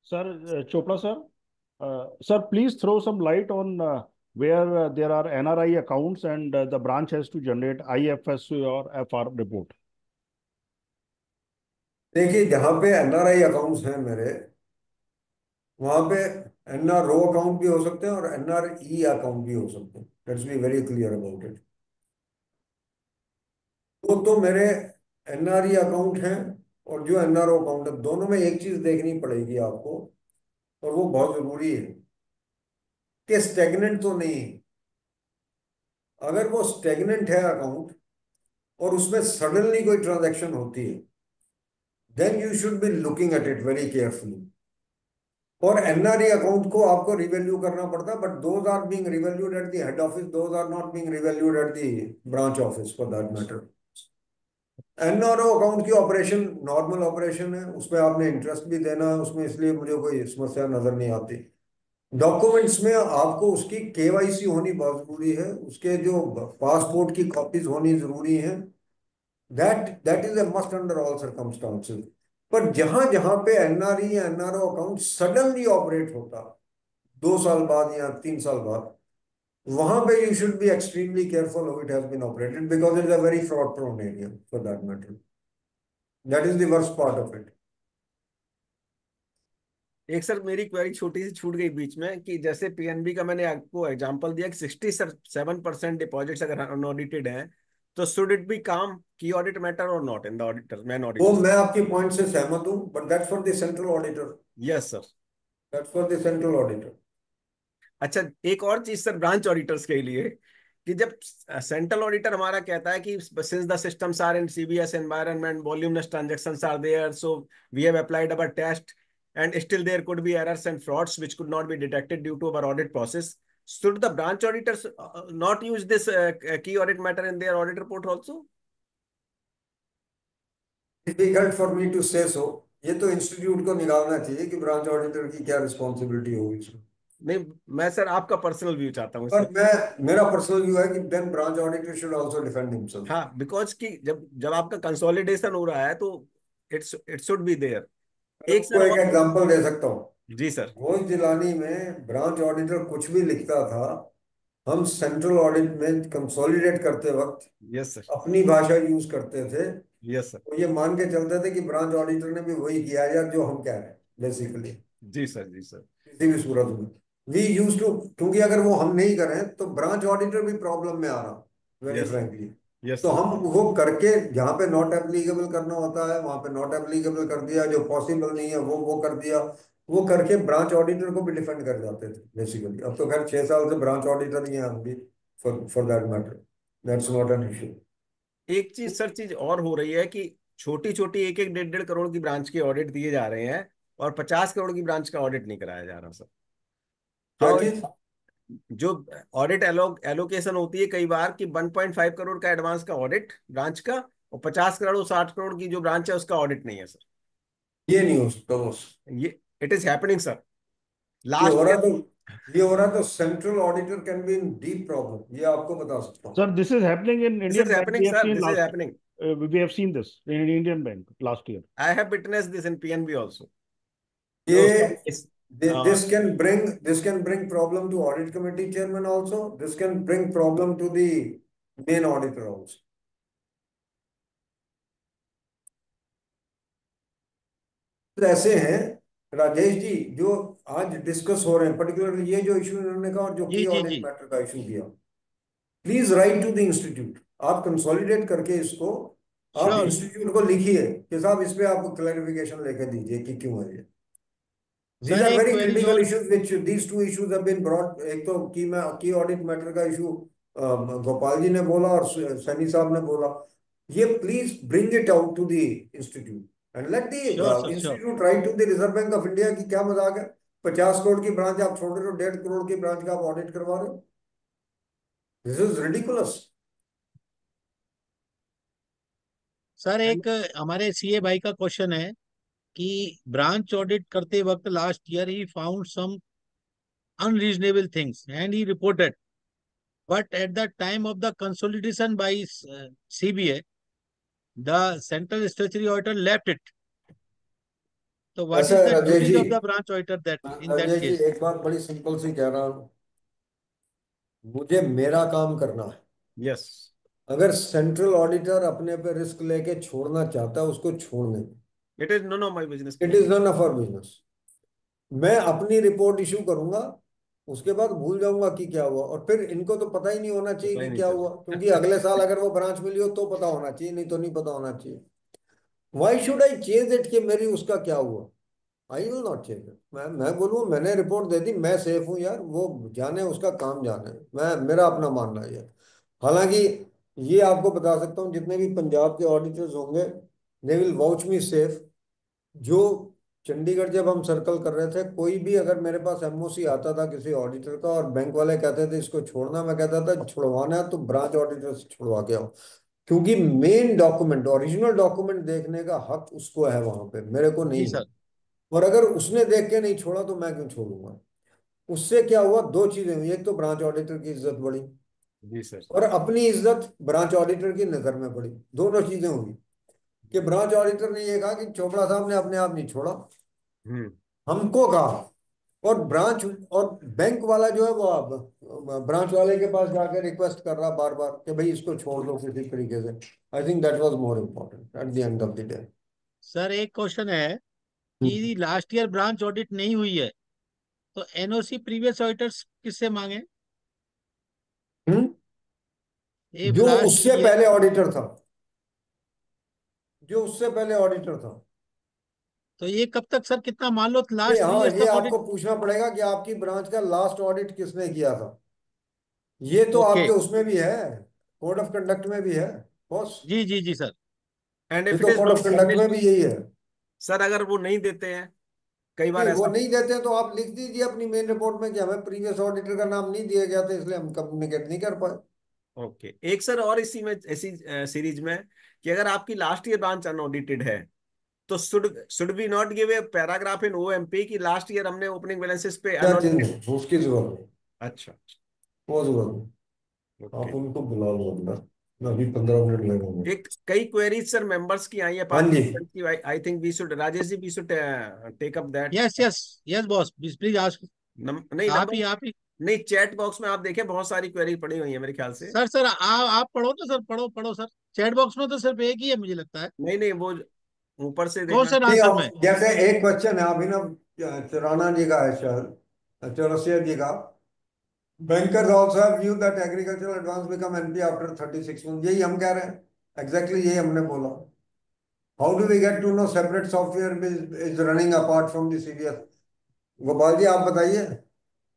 Sir, Chopra sir, sir, please throw some light on where there are NRI accounts and the branch has to generate IFSC or FR report. देखिए, जहां पे NRI accounts हैं मेरे, वहां पे NRO account भी हो सकते हैं और एनआरई अकाउंट भी हो सकते हैं। Let's be very clear about it. वो तो मेरे एनआरई अकाउंट हैं और जो एनआरओ अकाउंट है, दोनों में एक चीज देखनी पड़ेगी आपको, और वो बहुत जरूरी है कि स्टेगनेंट तो नहीं है। अगर वो स्टेगनेंट है अकाउंट और उसमें सडनली कोई ट्रांजैक्शन होती है, then you should be looking at it very carefully. और एनआरई अकाउंट को आपको रिवैल्यू करना पड़ता है, but those are being revalued at the head office, those are not being revalued at the branch office for that matter. NRO account की operation normal operation है, उसमें आपने इंटरेस्ट भी देना है उसमें, इसलिए मुझे कोई समस्या नजर नहीं आती। डॉक्यूमेंट्स में आपको उसकी केवाईसी होनी बहुत जरूरी है, उसके जो पासपोर्ट की कॉपीज होनी जरूरी है। That is a must under all circumstances. पर जहां जहां पे एनआरई या एनआरओ अकाउंट सडनली ऑपरेट होता 2 साल बाद या 3 साल बाद, वहां पे you should be extremely careful how it has been operated, because it is a very fraud prone area for that matter. That is the worst part of it. एक sir मेरी क्वेरी छोटी सी छूट गई बीच में, कि जैसे पीएनबी का मैंने आपको एग्जांपल दिया कि 67% डिपॉजिट्स अगर अनऑडिटेड हैं, तो शुड इट बी काम की ऑडिट मैटर और not in the auditor man वो ऑडिटर? मैं आपकी पॉइंट से सहमत हूं, but that's for the central auditor. Yes sir. That's for the central auditor. अच्छा, एक और चीज सर ब्रांच ऑडिटर्स के लिए, कि जब सेंट्रल ऑडिटर हमारा कहता है कि since the systems are in CBS environment, voluminous transactions are there, so we have applied our test and still there could be errors and frauds which could not be detected due to our audit process, should the branch auditors not use this key audit matter in their audit report also? Difficult for me to say so. ये तो institute को निकालना चाहिए कि branch auditor की क्या responsibility होगी इसमें। नहीं, मैं सर आपका पर्सनल व्यू चाहता हूँ पर इसमें। मेरा पर्सनल व्यू है कि then branch auditor should also defend himself. हाँ, बिकॉज कि जब जब आपका कंसोलिडेशन हो रहा है तो इट शुड बी देयर। मैं एक आपको सर एक और। एग्जांपल दे सकता हूँ। जी सर। घोष जिलानी में ब्रांच ऑडिटर कुछ भी लिखता था, हम सेंट्रल ऑडिट में कंसोलिडेट करते वक्त यस सर। अपनी भाषा यूज करते थे। Yes sir. तो ये मान के चलते थे कि ब्रांच ऑडिटर ने भी वही किया है यार जो हम कह रहे हैं बेसिकली, जी सर। जी सर। किसी भी सूरत में। वी यूज टू, क्योंकि अगर वो हम नहीं करें तो ब्रांच ऑडिटर भी प्रॉब्लम में आ रहा, वेरी यस। फ्रैंकली। यस तो सर। हम वो करके जहाँ पे नॉट एप्लीकेबल करना होता है वहां पे नॉट एप्लीकेबल कर दिया, जो पॉसिबल नहीं है वो कर दिया। वो करके ब्रांच ऑडिटर को भी डिफेंड कर जाते थे बेसिकली। अब तो खैर 6 साल से ब्रांच ऑडिटर ही हैं हम भी, for that matter, that's not an issue. एक चीज सर, चीज और हो रही है कि छोटी छोटी एक एक डेढ़ डेढ़ करोड़ की ब्रांच के ऑडिट दिए जा रहे हैं और 50 करोड़ की ब्रांच का ऑडिट नहीं कराया जा रहा सर। क्या हाउ? चीज? जो ऑडिट एलोकेशन होती है कई बार कि 1.5 करोड़ का एडवांस का ऑडिट ब्रांच का, और 50 करोड़ 60 करोड़ की जो ब्रांच है उसका ऑडिट नहीं है सर। ये नहीं हो सकता बस। ये इट इज हैपनिंग सर। ये हो लास्ट रहा ईयर। तो ये हो रहा तो central auditor can be in deep problem, ये आपको बता सकता हूँ। Sir, this is happening in this is Indian Bank. Happening We have sir, seen this is last, happening. we have seen this in Indian Bank last year. I have witness this in PNB also. जो ये उसका this can bring problem to audit committee chairman also. This can bring problem to the main auditor also. तो ऐसे हैं राजेश जी जो आज discuss हो रहे हैं, पर्टिकुलरली ये जो इशू इन्होंने कहा और जो जी की जी ऑडिट जी। मैटर का इशू किया, please write to the institute. आप कंसोलिडेट करके इसको आप श्योर। इंस्टीट्यूट को लिखिए कि साहब इस पे आपको क्लैरिफिकेशन लेके दीजिए कि क्यों है ये। These सर are एक very क्वेरी critical और। issues which these two issues have been brought। एक तो की ऑडिट मैटर का इशू गोपाल जी ने बोला और सैनी साहब ने बोला। ये please bring it out to the institute and let sure the sir sure. Institute write to the Reserve Bank of India की क्या मजाक है। 50 करोड़ की ब्रांच आप छोड़ रहे हो, 1.5 करोड़ की ब्रांच का आप ऑडिट करवा रहे हो। This is ridiculous. सर एक हमारे सीए भाई का क्वेश्चन है कि ब्रांच ऑडिट करते वक्त लास्ट ईयर ही found some unreasonable things and he reported, but at the time of the consolidation by CBA, the central statutory auditor left it. So what ऐसा is है the Rajesh duties ji, of the branch auditor that in that Rajesh ji case? एक बात बड़ी simple सी कह रहा हूँ। मुझे मेरा काम करना है। यस। अगर सेंट्रल ऑडिटर अपने पे रिस्क लेके छोड़ना चाहता है उसको छोड़ने, it is none of my business it please. Is none of our business. मैं अपनी रिपोर्ट इशू करूंगा, उसके बाद भूल जाऊंगा कि क्या हुआ, और फिर इनको तो पता ही नहीं होना चाहिए पता ही कि नहीं क्या हुआ, क्योंकि चल। अगले साल अगर वो ब्रांच मिली हो तो पता होना चाहिए, नहीं तो नहीं पता होना चाहिए। Why should I chase it कि मेरी उसका क्या हुआ। I will not change it. मैं बोलूँ मैंने रिपोर्ट दे दी, मैं सेफ हूँ यार, वो जाने उसका काम जाने, मैं मेरा अपना मानना है ये। हालांकि ये आपको बता सकता हूँ जितने भी पंजाब के ऑडिटर्स होंगे they will vouch me safe. जो चंडीगढ़ जब हम सर्कल कर रहे थे, कोई भी अगर मेरे पास एमओसी आता था किसी ऑडिटर का और बैंक वाले कहते थे इसको छोड़ना, मैं कहता था छुड़वाना है तो ब्रांच ऑडिटर से छुड़वा के आओ, क्योंकि मेन डॉक्यूमेंट ओरिजिनल डॉक्यूमेंट देखने का हक उसको है वहां पे, मेरे को जी नहीं है। सर। और अगर उसने देख के नहीं छोड़ा तो मैं क्यों छोड़ूंगा। उससे क्या हुआ, दो चीजें हुई, एक तो ब्रांच ऑडिटर की इज्जत बढ़ी जी सर। और अपनी इज्जत ब्रांच ऑडिटर की नजर में बढ़ी। दोनों चीजें हुई कि ब्रांच ऑडिटर ने ये कहा कि चोपड़ा साहब ने अपने आप नहीं छोड़ा, हम्म। हमको कहा। और ब्रांच और बैंक वाला जो है वो अब ब्रांच वाले के पास जाकर रिक्वेस्ट कर रहा बार बार कि भाई इसको छोड़ दो किसी तरीके से। I think that was more important at the end of the day. Sir एक क्वेश्चन है कि लास्ट ईयर ब्रांच ऑडिट नहीं हुई है तो एनओसी प्रीवियस ऑडिटर्स किससे मांगे? इफ जो लास्ट उससे ईयर। पहले ऑडिटर था, जो उससे पहले ऑडिटर था। तो ये कब तक सर, कितना मान लो ये लास्ट थ्री हाँ, इयर्स ये तक ऑडिट? आपको पूछना पड़ेगा कि आपकी ब्रांच का लास्ट ऑडिट किसने किया था। ये तो ओके। आपके उसमें भी है, कोड ऑफ कंडक्ट में भी है बॉस। जी जी जी सर। एंड ये इफ इट तो is code not of conduct में फर्निश्ड, भी यही है। सर अगर वो नहीं देते हैं, कई बार नहीं वो ऐसा। नहीं देते हैं तो आप लिख दीजिए अपनी मेन रिपोर्ट में कि हमें प्रीवियस ऑडिटर का नाम नहीं दिया गया था इसलिए हम कम्युनिकेट नहीं कर पाए। ओके, एक सर और इसी में ऐसी सीरीज में कि अगर आपकी लास्ट ईयर ब्रांच अनऑडिटेड है तो should be not give a paragraph in OMP कि लास्ट ईयर हमने ओपनिंग बैलेंसेस पे क्या चीज नहीं, उसकी जरूरत नहीं, अच्छा वो जरूरत नहीं, आप ओके। उनको बुला लो अंदर, मैं अभी 15 मिनट लगेंगे। एक कई क्वेरीज सर मेंबर्स की आई है हाँ जी, पार्टिसिपेंट की, I think we should, Rajesh ji we should take up that. Yes yes yes boss, please ask. नहीं आप नंबर, ही आप ही नहीं चैट बॉक्स में आप देखें बहुत सारी क्वेरी पड़ी हुई है मेरे ख्याल से। सर आप पढ़ो ना सर, पढ़ो पढ़ो सर। चैट बॉक्स में तो सिर्फ एक ही है मुझे लगता है। नहीं नहीं वो ऊपर से कौन देखना। से नहीं आंसर में? अब जैसे एक क्वेश्चन है अभिनव राणा जी का है, शायद चौरसिया जी का, bankers also have view that agricultural advance become NP after 36 month, यही हम कह रहे हैं, एग्जैक्टली यही हमने बोला। How do we get to know separate software is running apart from the CVS? Gopal ji आप बताइए,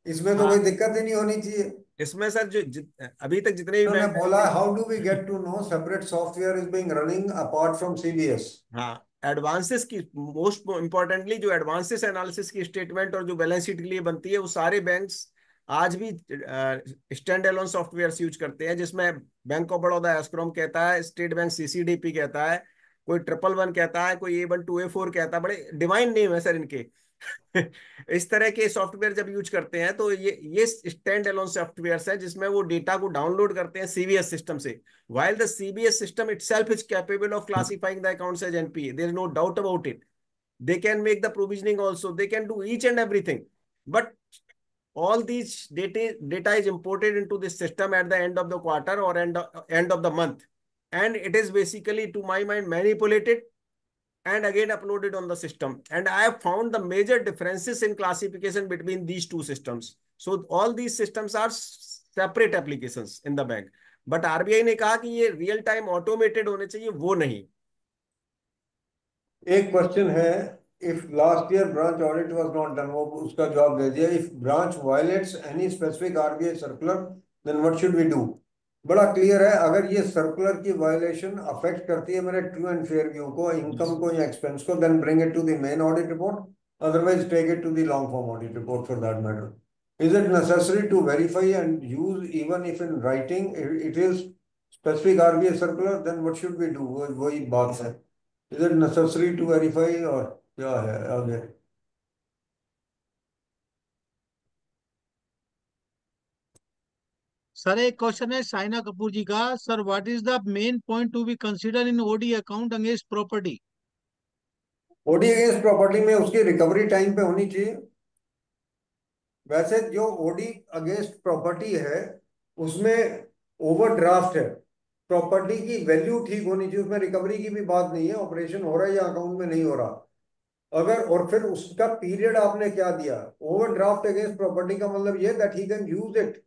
इसमें तो कोई हाँ दिक्कत ही नहीं होनी चाहिए। इसमें सर जो अभी तक जितने भी उन्होंने बैंक बोला balance, how do we get to know separate software is being running apart from CBS. हाँ एडवांसेस की, मोस्ट इम्पोर्टेंटली जो एडवांसेस एनालिसिस की स्टेटमेंट और जो बैलेंस शीट के लिए बनती है वो सारे बैंक्स आज भी स्टैंड अलोन सॉफ्टवेयर यूज करते हैं, जिसमें बैंक ऑफ बड़ौदा एस्क्रोम कहता है, स्टेट बैंक सीसीडीपी कहता है, कोई 111 कहता है, कोई A12 A4 कहता है, बड़े डिवाइन नेम है सर इनके। इस तरह के सॉफ्टवेयर जब यूज करते हैं तो ये स्टैंड अलोन सॉफ्टवेयर है जिसमें वो डेटा को डाउनलोड करते हैं सीबीएस सिस्टम से। While the CBS system itself is capable of classifying the accounts as NPA, there is no doubt about it. They can make the provisioning also. They can do each and everything. But all these data is imported into this system at the end of the quarter or end of the month. And it is basically, to my mind, manipulated and again uploaded on the system. And I have found the major differences in classification between these two systems. So all these systems are separate applications in the bank. But RBI ने कहा कि ये real time automated होने चाहिए, वो नहीं। एक question है, if last year branch audit was not done, वो उसका जवाब दे दिया। If branch violates any specific RBI circular then what should we do? बड़ा क्लियर है, अगर ये सर्कुलर की वायलेशन अफेक्ट करती है मेरे ट्रू एंड फेयर व्यू को, इनकम को या एक्सपेंस को, then bring it to the main audit report, otherwise take it to the long form audit report for that matter. Is it necessary to verify and use even if in writing it is specific RBI circular? Then what should we do? वही बात है, is it necessary to verify और क्या है आगे? Sir एक question है शाइना कपूर जी का, sir what is the main point to be consider in OD account against property? OD against property में उसकी रिकवरी टाइम पे होनी चाहिए। वैसे जो ओडी अगेंस्ट प्रॉपर्टी है उसमें ओवरड्राफ्ट है, प्रॉपर्टी की वैल्यू ठीक होनी चाहिए, उसमें रिकवरी की भी बात नहीं है, ऑपरेशन हो रहा है या अकाउंट में नहीं हो रहा। अगर और फिर उसका पीरियड आपने क्या दिया, ओवरड्राफ्ट अगेंस्ट प्रॉपर्टी का मतलब ये that he can use it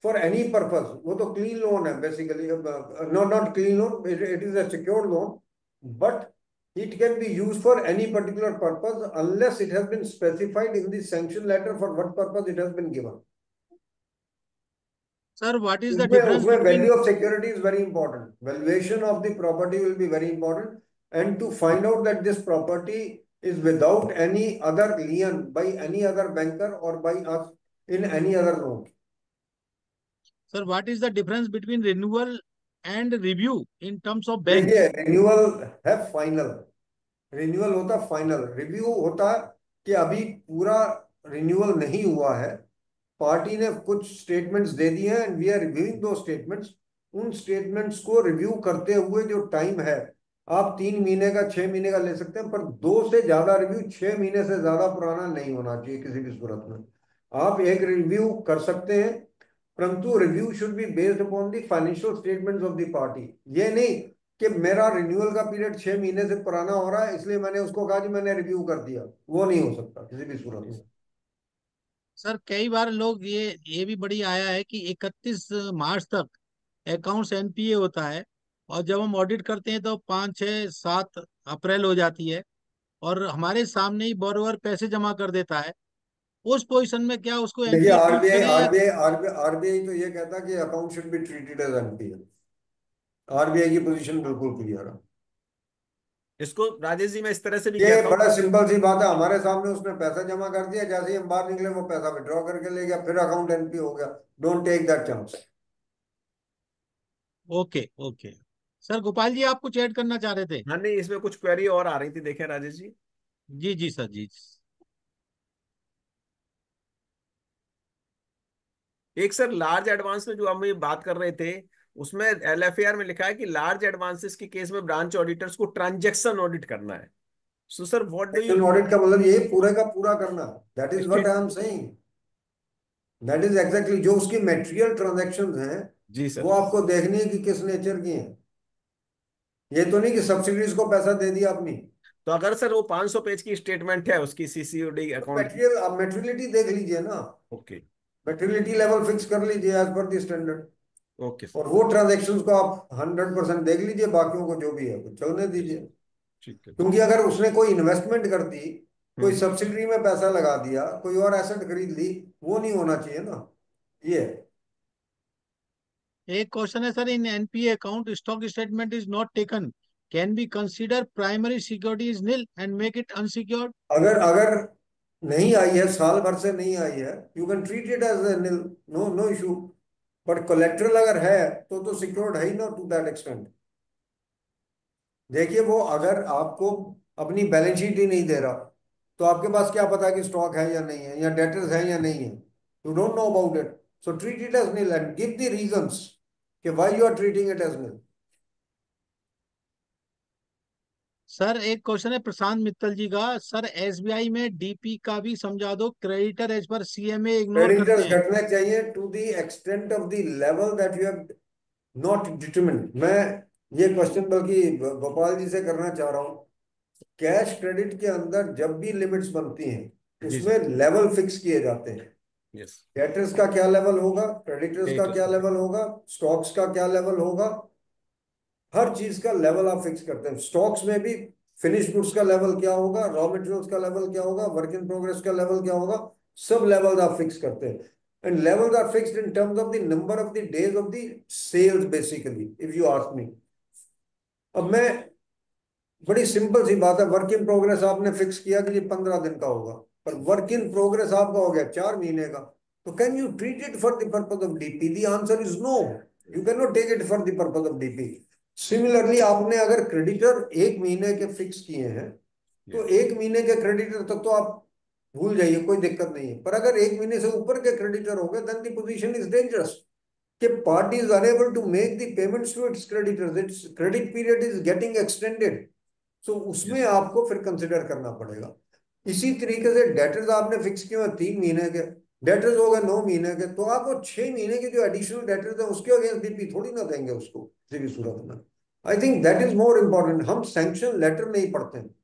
for any purpose. वो तो क्लीन लोन है basically, not clean loan, it is a secured loan, but it can be used for any particular purpose unless it has been specified in the sanction letter for what purpose it has been given. Sir what is the उसमें difference उसमें between? value of security is very important. Valuation of the property will be very important, and to find out that this property is without any other lien by any other banker or by us in any other note. Sir what is the difference between renewal and review in terms of देखिए banks? Renewal है final, renewal होता final, review होता कि अभी पूरा renewal नहीं हुआ है, पार्टी ने कुछ स्टेटमेंट्स दे दिए हैं एंड वी आर रिव्यूइंग दो स्टेटमेंट्स। उन स्टेटमेंट्स को रिव्यू करते हुए जो टाइम है, आप 3 महीने का 6 महीने का ले सकते हैं, पर 2 से ज्यादा रिव्यू, 6 महीने से ज्यादा पुराना नहीं होना चाहिए किसी भी सूरत में। आप एक रिव्यू कर सकते हैं, परंतु review should be based upon the financial statements of the party. ये नहीं कि मेरा रिन्यूअल का पीरियड 6 महीने से पुराना हो रहा है इसलिए मैंने उसको कहा कि मैंने रिव्यू कर दिया, वो नहीं हो सकता किसी भी सूरत में। सर कई बार लोग ये भी बड़ी आया है कि 31 मार्च तक अकाउंट्स एनपीए होता है, और जब हम ऑडिट करते हैं तो 5 6 7 अप्रैल हो जाती है, और हमारे सामने ही बोरोवर पैसे जमा कर देता है। उस पोजीशन में क्या उसको देखिए एनपीए ट्रीट आरबीआई करें या? आरबीआई आरबीआई आरबीआई तो ये कहता है कि account should be treated as NPA. RBI की पोजीशन बिल्कुल क्लियर है। इसको राजेश जी मैं इस तरह से भी ये कहता हूँ। बड़ा सिंपल सी बात है, हमारे सामने उसने पैसा जमा कर दिया, जैसे ही हम बाहर निकले वो पैसा विड्रॉ करके ले गया, फिर अकाउंट एनपी हो गया। Don't take that chance. Okay okay sir Gopal ji आप कुछ ऐड करना चाह रहे थे? हाँ नहीं, इसमें कुछ क्वेरी और आ रही थी, देखें राजेश जी। जी जी सर जी। एक सर लार्ज एडवांस में जो हम ये बात कर रहे थे, उसमें एलएफएआर में लिखा है कि लार्ज एडवांसेस के केस में ब्रांच ऑडिटर्स को ट्रांजैक्शन ऑडिट करना है। So sir what do you action audit का मतलब ये पूरे का पूरा करना, that is what state? I am saying, that is exactly जो उसकी मेटेरियल ट्रांजैक्शंस हैं जी वो सर। आपको देखनी है कि किस नेचर की हैं। ये तो नहीं कि सब्सिडीज को पैसा दे दिया आपने। तो अगर सर वो 500 पेज की स्टेटमेंट है उसकी सीसीओडी अकाउंट की। मेटेरियल, आप मेटेरियलिटी देख लीजिए ना, ओके। मेटेरियलिटी लेवल फिक्स कर लीजिए as per the standard, okay sir. और वो ट्रांजेक्शन्स को आप 100% देख लीजिए, बाकियों को जो भी है वो चलने जी दीजिए। सर, ठीक है। क्योंकि अगर उसने कोई इन्वेस्टमेंट कर दी, कोई हम्म। सब्सिडरी में पैसा लगा दिया, कोई और एसेट खरीद ली, वो नहीं होना चाहिए ना। ये है। एक क्वेश्चन है sir, in NPA account stock statement is not taken, can be consider primary security is nil and make it unsecured? अगर अगर नहीं आई है, साल भर से नहीं आई है, you can treat it as a nil, no no issue. But collateral अगर है तो सिक्योर्ड है ही ना टू दैट एक्सटेंट। देखिए वो अगर आपको अपनी बैलेंस शीट ही नहीं दे रहा, तो आपके पास क्या पता कि स्टॉक है या नहीं है, या डेटर्स है या नहीं है, you don't know about it. So treat it as nil and give the reasons कि why you are treating it as nil. Sir एक क्वेश्चन है प्रशांत मित्तल जी का, सर एसबीआई में डीपी का भी समझा दो, क्रेडिटर एज पर सीएमए इग्नोर करते क्रेडिटर्स हैं। घटने चाहिए to the extent of the level that you have not determined. मैं ये क्वेश्चन बल्कि गोपाल जी से करना चाह रहा हूँ। कैश क्रेडिट के अंदर जब भी लिमिट्स बनती हैं, जी उसमें सर। लेवल फिक्स किए जाते हैं। यस। डेटर्स का क्या लेवल होगा, क्रेडिटर्स का क्रेडिटर्स क्या का। लेवल होगा, स्टॉक्स का क्या लेवल होगा, हर चीज का लेवल आप फिक्स करते हैं। स्टॉक्स में भी फिनिश गुड्स का लेवल क्या होगा, रॉ मटेरियल्स का लेवल क्या होगा, वर्क इन प्रोग्रेस का लेवल क्या होगा, सब लेवल आप फिक्स करते हैं। And levels are fixed in terms of the number of the days of the sales basically, if you ask me. अब मैं, बड़ी सिंपल सी बात है, वर्क इन प्रोग्रेस आपने फिक्स किया कि ये 15 दिन का होगा, पर वर्क इन प्रोग्रेस आपका हो गया 4 महीने का, तो can you treat it for the purpose of DP? The answer is no, you can not take it for the purpose of DP. Similarly आपने अगर क्रेडिटर 1 महीने के फिक्स किए हैं, तो 1 महीने के क्रेडिटर तक तो आप भूल जाइए, कोई दिक्कत नहीं है। पर अगर 1 महीने से ऊपर के क्रेडिटर हो गए, then the position is dangerous, कि party is unable to make the payments to its creditors, its credit period is getting extended, so उसमें यस। आपको फिर कंसिडर करना पड़ेगा। इसी तरीके से डेटर्स आपने फिक्स किए हुए 3 महीने के, डेटर्स हो गए 9 महीने के, तो आप वो 6 महीने के जो एडिशनल डेटर्स है उसके अगेंस्ट डीपी थोड़ी ना देंगे उसको किसी भी सूरत में। I think that is more important. हम सैंक्शन लेटर नहीं पढ़ते हैं।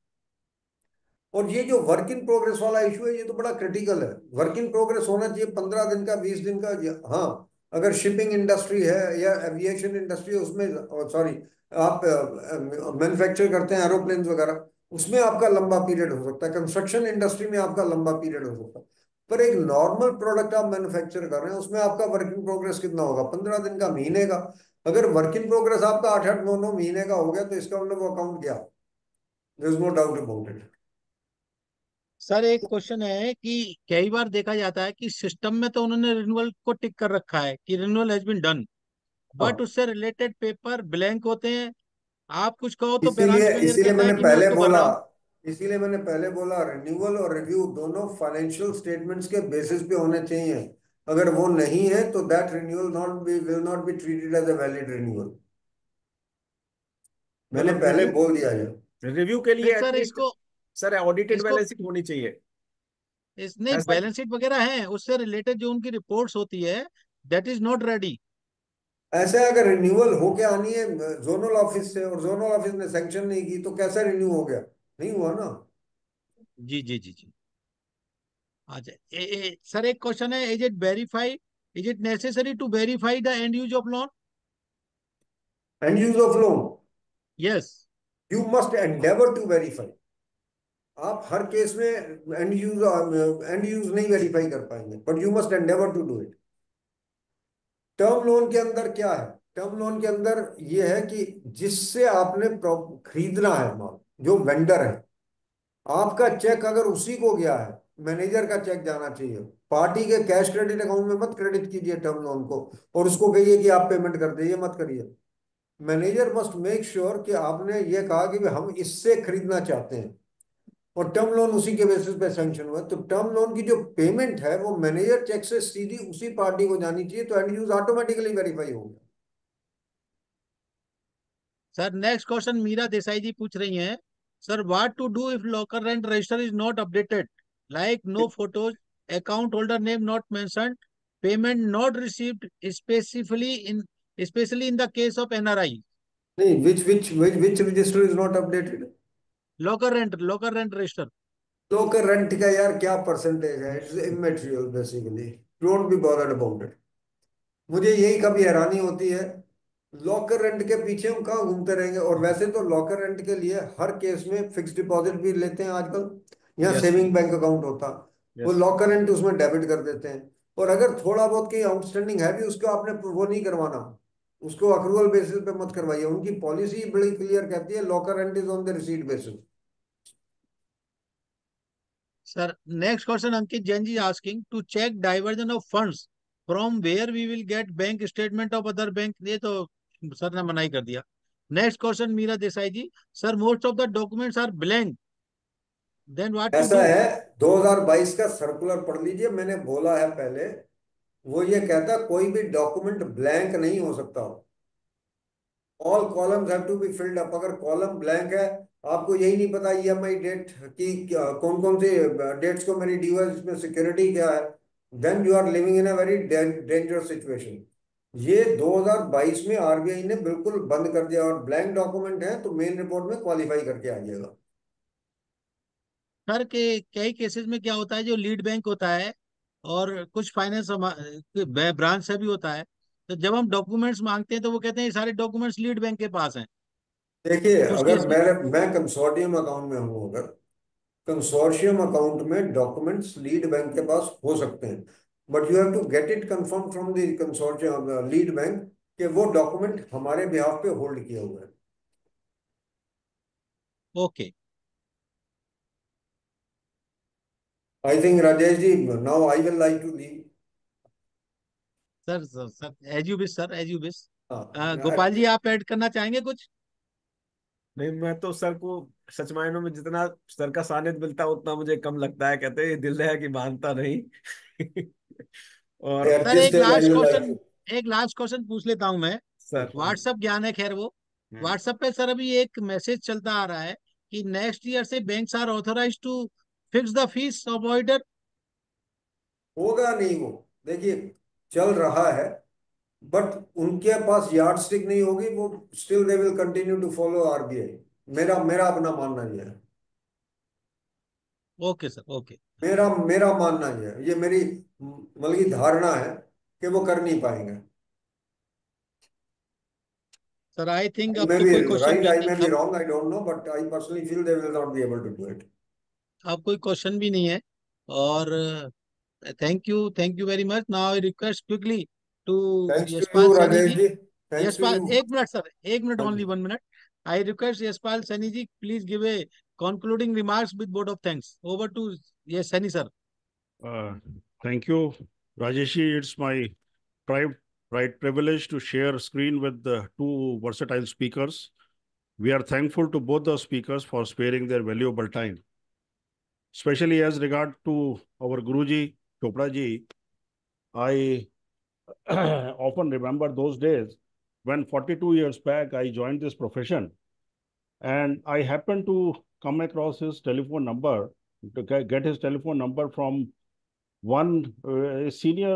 और ये जो वर्क इन प्रोग्रेस वाला इशू है, ये तो बड़ा क्रिटिकल है। वर्क इन प्रोग्रेस होना चाहिए 15 दिन का, 20 दिन का। हाँ, अगर शिपिंग इंडस्ट्री है या एविएशन इंडस्ट्री है, उसमें, सॉरी, आप मैन्युफैक्चर करते हैं एरोप्लेन वगैरह, उसमें आपका लंबा पीरियड हो सकता है। कंस्ट्रक्शन इंडस्ट्री में आपका लंबा पीरियड हो सकता है। पर एक नॉर्मल प्रोडक्ट आप मैन्युफैक्चर कर रहे हैं, उसमें आपका वर्क इन प्रोग्रेस कितना होगा? 15 दिन का, महीने का। अगर वर्क इन प्रोग्रेस आपका 8-8, 9-9 महीने का हो गया, तो इसका मतलब वो अकाउंट गया, there is no doubt about it. Sir एक क्वेश्चन है कि कई बार देखा जाता है कि सिस्टम में तो उन्होंने रिन्यूअल को टिक कर रखा है कि renewal has been done, but हाँ, उससे रिलेटेड पेपर ब्लैंक होते हैं। आप कुछ कहो तो इसीलिए ब्रांच मैनेजर इसीलिए कहता है मैंने कि मैं पहले उसको भर बोला रहा हूँ। इसीलिए मैंने पहले बोला, रिन्यूअल और रिव्यू दोनों फाइनेंशियल स्टेटमेंट्स के बेसिस पे होने चाहिए। अगर वो नहीं है तो that renewal not be will not be treated as a valid renewal. मैंने मतलब पहले रिव्यू, बोल दिया ये। रिव्यू के फिर लिए सर एटलीस्ट इसको सर ऑडिटेड इसको बैलेंस शीट होनी चाहिए। इस नहीं, ऐसा बैलेंस शीट वगैरह है, उससे रिलेटेड जो उनकी रिपोर्ट्स होती है दैट इज नॉट रेडी। ऐसे अगर रिन्यूअल होके आनी है जोनल ऑफिस से, और जोनल ऑफिस ने सैंक्शन नहीं की, तो कैसा रिन्यू हो गया? नहीं हुआ ना। जी जी जी जी। अच्छा सर एक क्वेश्चन है, is it verified, is it necessary to verify the end use of loan? End use of loan, yes. You must endeavour to verify. आप हर केस में एंड यूज नहीं वेरीफाई कर पाएंगे, but you must endeavour to do it. Term loan के अंदर क्या है? टर्म लोन के अंदर ये है कि जिससे आपने खरीदना है माल, जो वेंडर है, आपका चेक अगर उसी को गया है, मैनेजर का चेक जाना चाहिए। पार्टी के कैश क्रेडिट अकाउंट में मत क्रेडिट कीजिए टर्म लोन को, और उसको कहिए कि आप पेमेंट कर दीजिए, मत करिए। मैनेजर मस्ट मेक श्योर कि आपने ये कहा कि हम इससे खरीदना चाहते हैं और टर्म लोन उसी के बेसिस पे सैंक्शन हुआ, तो टर्म लोन की जो पेमेंट है वो मैनेजर चेक से सीधी उसी पार्टी को जानी चाहिए, तो एंड यूज ऑटोमेटिकली वेरीफाई हो गया। Sir next question Meera Desai ji पूछ रही हैं, sir what to do if locker rent register is not updated, like no photos, account holder name not mentioned, payment not received, specially in the case of NRI. नहीं, which register is not updated? Locker rent register. Local rent का यार क्या percentage है? It's immaterial basically, don't be bothered about it. मुझे यही कभी हैरानी होती है, लॉकर रेंट के पीछे हम कहाँ घूमते रहेंगे। और वैसे तो लॉकर रेंट के लिए हर केस में फिक्स डिपॉजिट भी लेते हैं आजकल, या यस सेविंग बैंक अकाउंट होता, वो यस। लॉकर रेंट उसमें डेबिट कर देते हैं। और अगर थोड़ा बहुत कहीं आउटस्टैंडिंग है भी, उसको आपने वो नहीं करवाना, उसको अक्रूवल बेसिस पे मत करवाइए। उनकी पॉलिसी बड़ी क्लियर कहती है locker rent is on the receipt basis. Sir next question Ankit Jain ji asking to check diversion of funds from where we will get bank statement of other bank. ये तो सर ने मना ही कर दिया। Next question Meera Desai ji, sir most of the documents are blank, then what to ऐसा do. है, 2022 का सर्कुलर पढ़ लीजिए, मैंने बोला है पहले। वो ये कहता कोई भी डॉक्यूमेंट ब्लैंक नहीं हो सकता, all columns have to be filled up. अगर कॉलम ब्लैंक है, आपको यही नहीं पता ईएमआई डेट की कौन कौन से डेट्स को मेरी ड्यू है, इसमें सिक्योरिटी क्या है, then you are living in a very dangerous situation. ये 2022 में आरबीआई ने बिल्कुल बंद कर दिया, और ब्लैंक डॉक्यूमेंट है तो मेन रिपोर्ट में क्वालिफाई करके आइएगा। सर के कई केसेस में क्या होता है, जो लीड बैंक होता है और कुछ फाइनेंस ब्रांच से भी होता है, तो जब हम डॉक्यूमेंट्स मांगते हैं तो वो कहते हैं ये सारे डॉक्यूमेंट्स लीड बैंक के पास हैं। देखिए, उस अगर केस में मैं कंसोर्टियम अकाउंट में हूं, अगर कंसोर्शियम अकाउंट में डॉक्यूमेंट्स लीड बैंक के पास हो सकते हैं, but you have to get it confirm from the consortium lead bank कि वो डॉक्यूमेंट हमारे बिहाफ पे होल्ड किए हुए हैं। Okay. I think Rajesh ji, now I will like to leave. Sir sir sir as you wish sir, as you wish. Gopal ji हाँ, आप add करना चाहेंगे कुछ। नहीं, मैं तो सर को सच मायनों में जितना सर का सानिध्य मिलता है उतना मुझे कम लगता है। कहते हैं दिल है कि मानता नहीं। और एट सर दिस एक stage I last will question, like एक लास्ट क्वेश्चन पूछ लेता हूं मैं। सर। व्हाट्सअप ज्ञान है खैर वो, हम्म। व्हाट्सएप पे सर अभी एक मैसेज चलता आ रहा है कि नेक्स्ट ईयर से banks are authorise to fix the fees of auditor. होगा नहीं वो। देखिए, चल रहा है, बट उनके पास यार्ड स्टिक नहीं होगी, वो still they will continue to follow RBI. मेरा मेरा अपना मानना ये है। Okay sir okay. मेरा मेरा मानना ये है, ये मेरी मतलब की धारणा है कि वो कर नहीं पाएंगे। सर आई थिंक I अब may तो be कोई क्वेश्चन right, भी I may be अब wrong, I don't know, but I personally feel they will not be able to do it. अब कोई क्वेश्चन भी नहीं है। और thank you very much. Now I request quickly to Thanks to Yashpal you, Saini Rajesh ji. ji. Thanks to Yashpal you. एक minute sir, एक minute, हाँ only जी। 1 minute. I request Yashpal Saini ji please give a concluding remarks with vote of thanks. Over to yes Sani sir. Uh, Thank you, Rajeshi. It's my pride, right privilege to share screen with the two versatile speakers. We are thankful to both the speakers for sparing their valuable time, especially as regard to our Guruji Chopra ji. I often remember those days when 42 years back I joined this profession, and I happened to come across his telephone number, to get his telephone number from one senior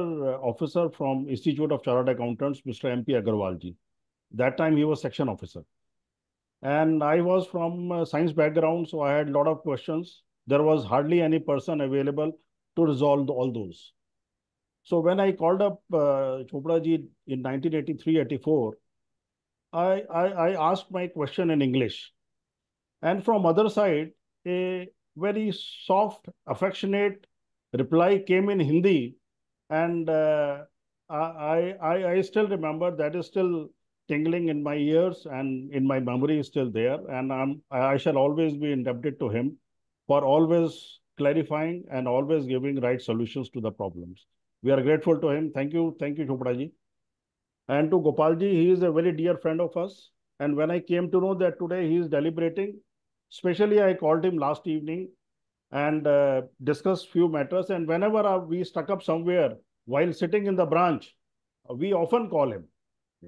officer from Institute of Chartered Accountants, Mr. M.P. Agarwal ji. That time he was section officer. And I was from science background, so I had a lot of questions. There was hardly any person available to resolve all those. So when I called up Chopra ji in 1983-84, I asked my question in English. And from other side, a very soft, affectionate reply came in Hindi, and I still remember, that is still tingling in my ears and in my memory is still there, and I shall always be indebted to him for always clarifying and always giving right solutions to the problems. We are grateful to him. Thank you, Chopra ji. And to Gopal ji, he is a very dear friend of us. And when I came to know that today he is deliberating, especially I called him last evening and discussed few matters. And whenever we stuck up somewhere while sitting in the branch, we often call him,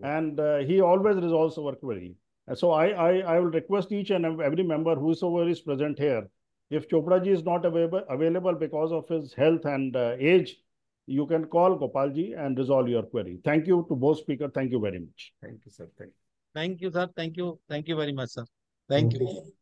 and he always resolves our query. And so I will request each and every member whosoever is present here, if Chopra ji is not available because of his health and age, you can call Gopal ji and resolve your query. Thank you to both speakers. Thank you very much. Thank you, sir. Thank you. Thank you, sir. Thank you. Thank you very much, sir. Thank you.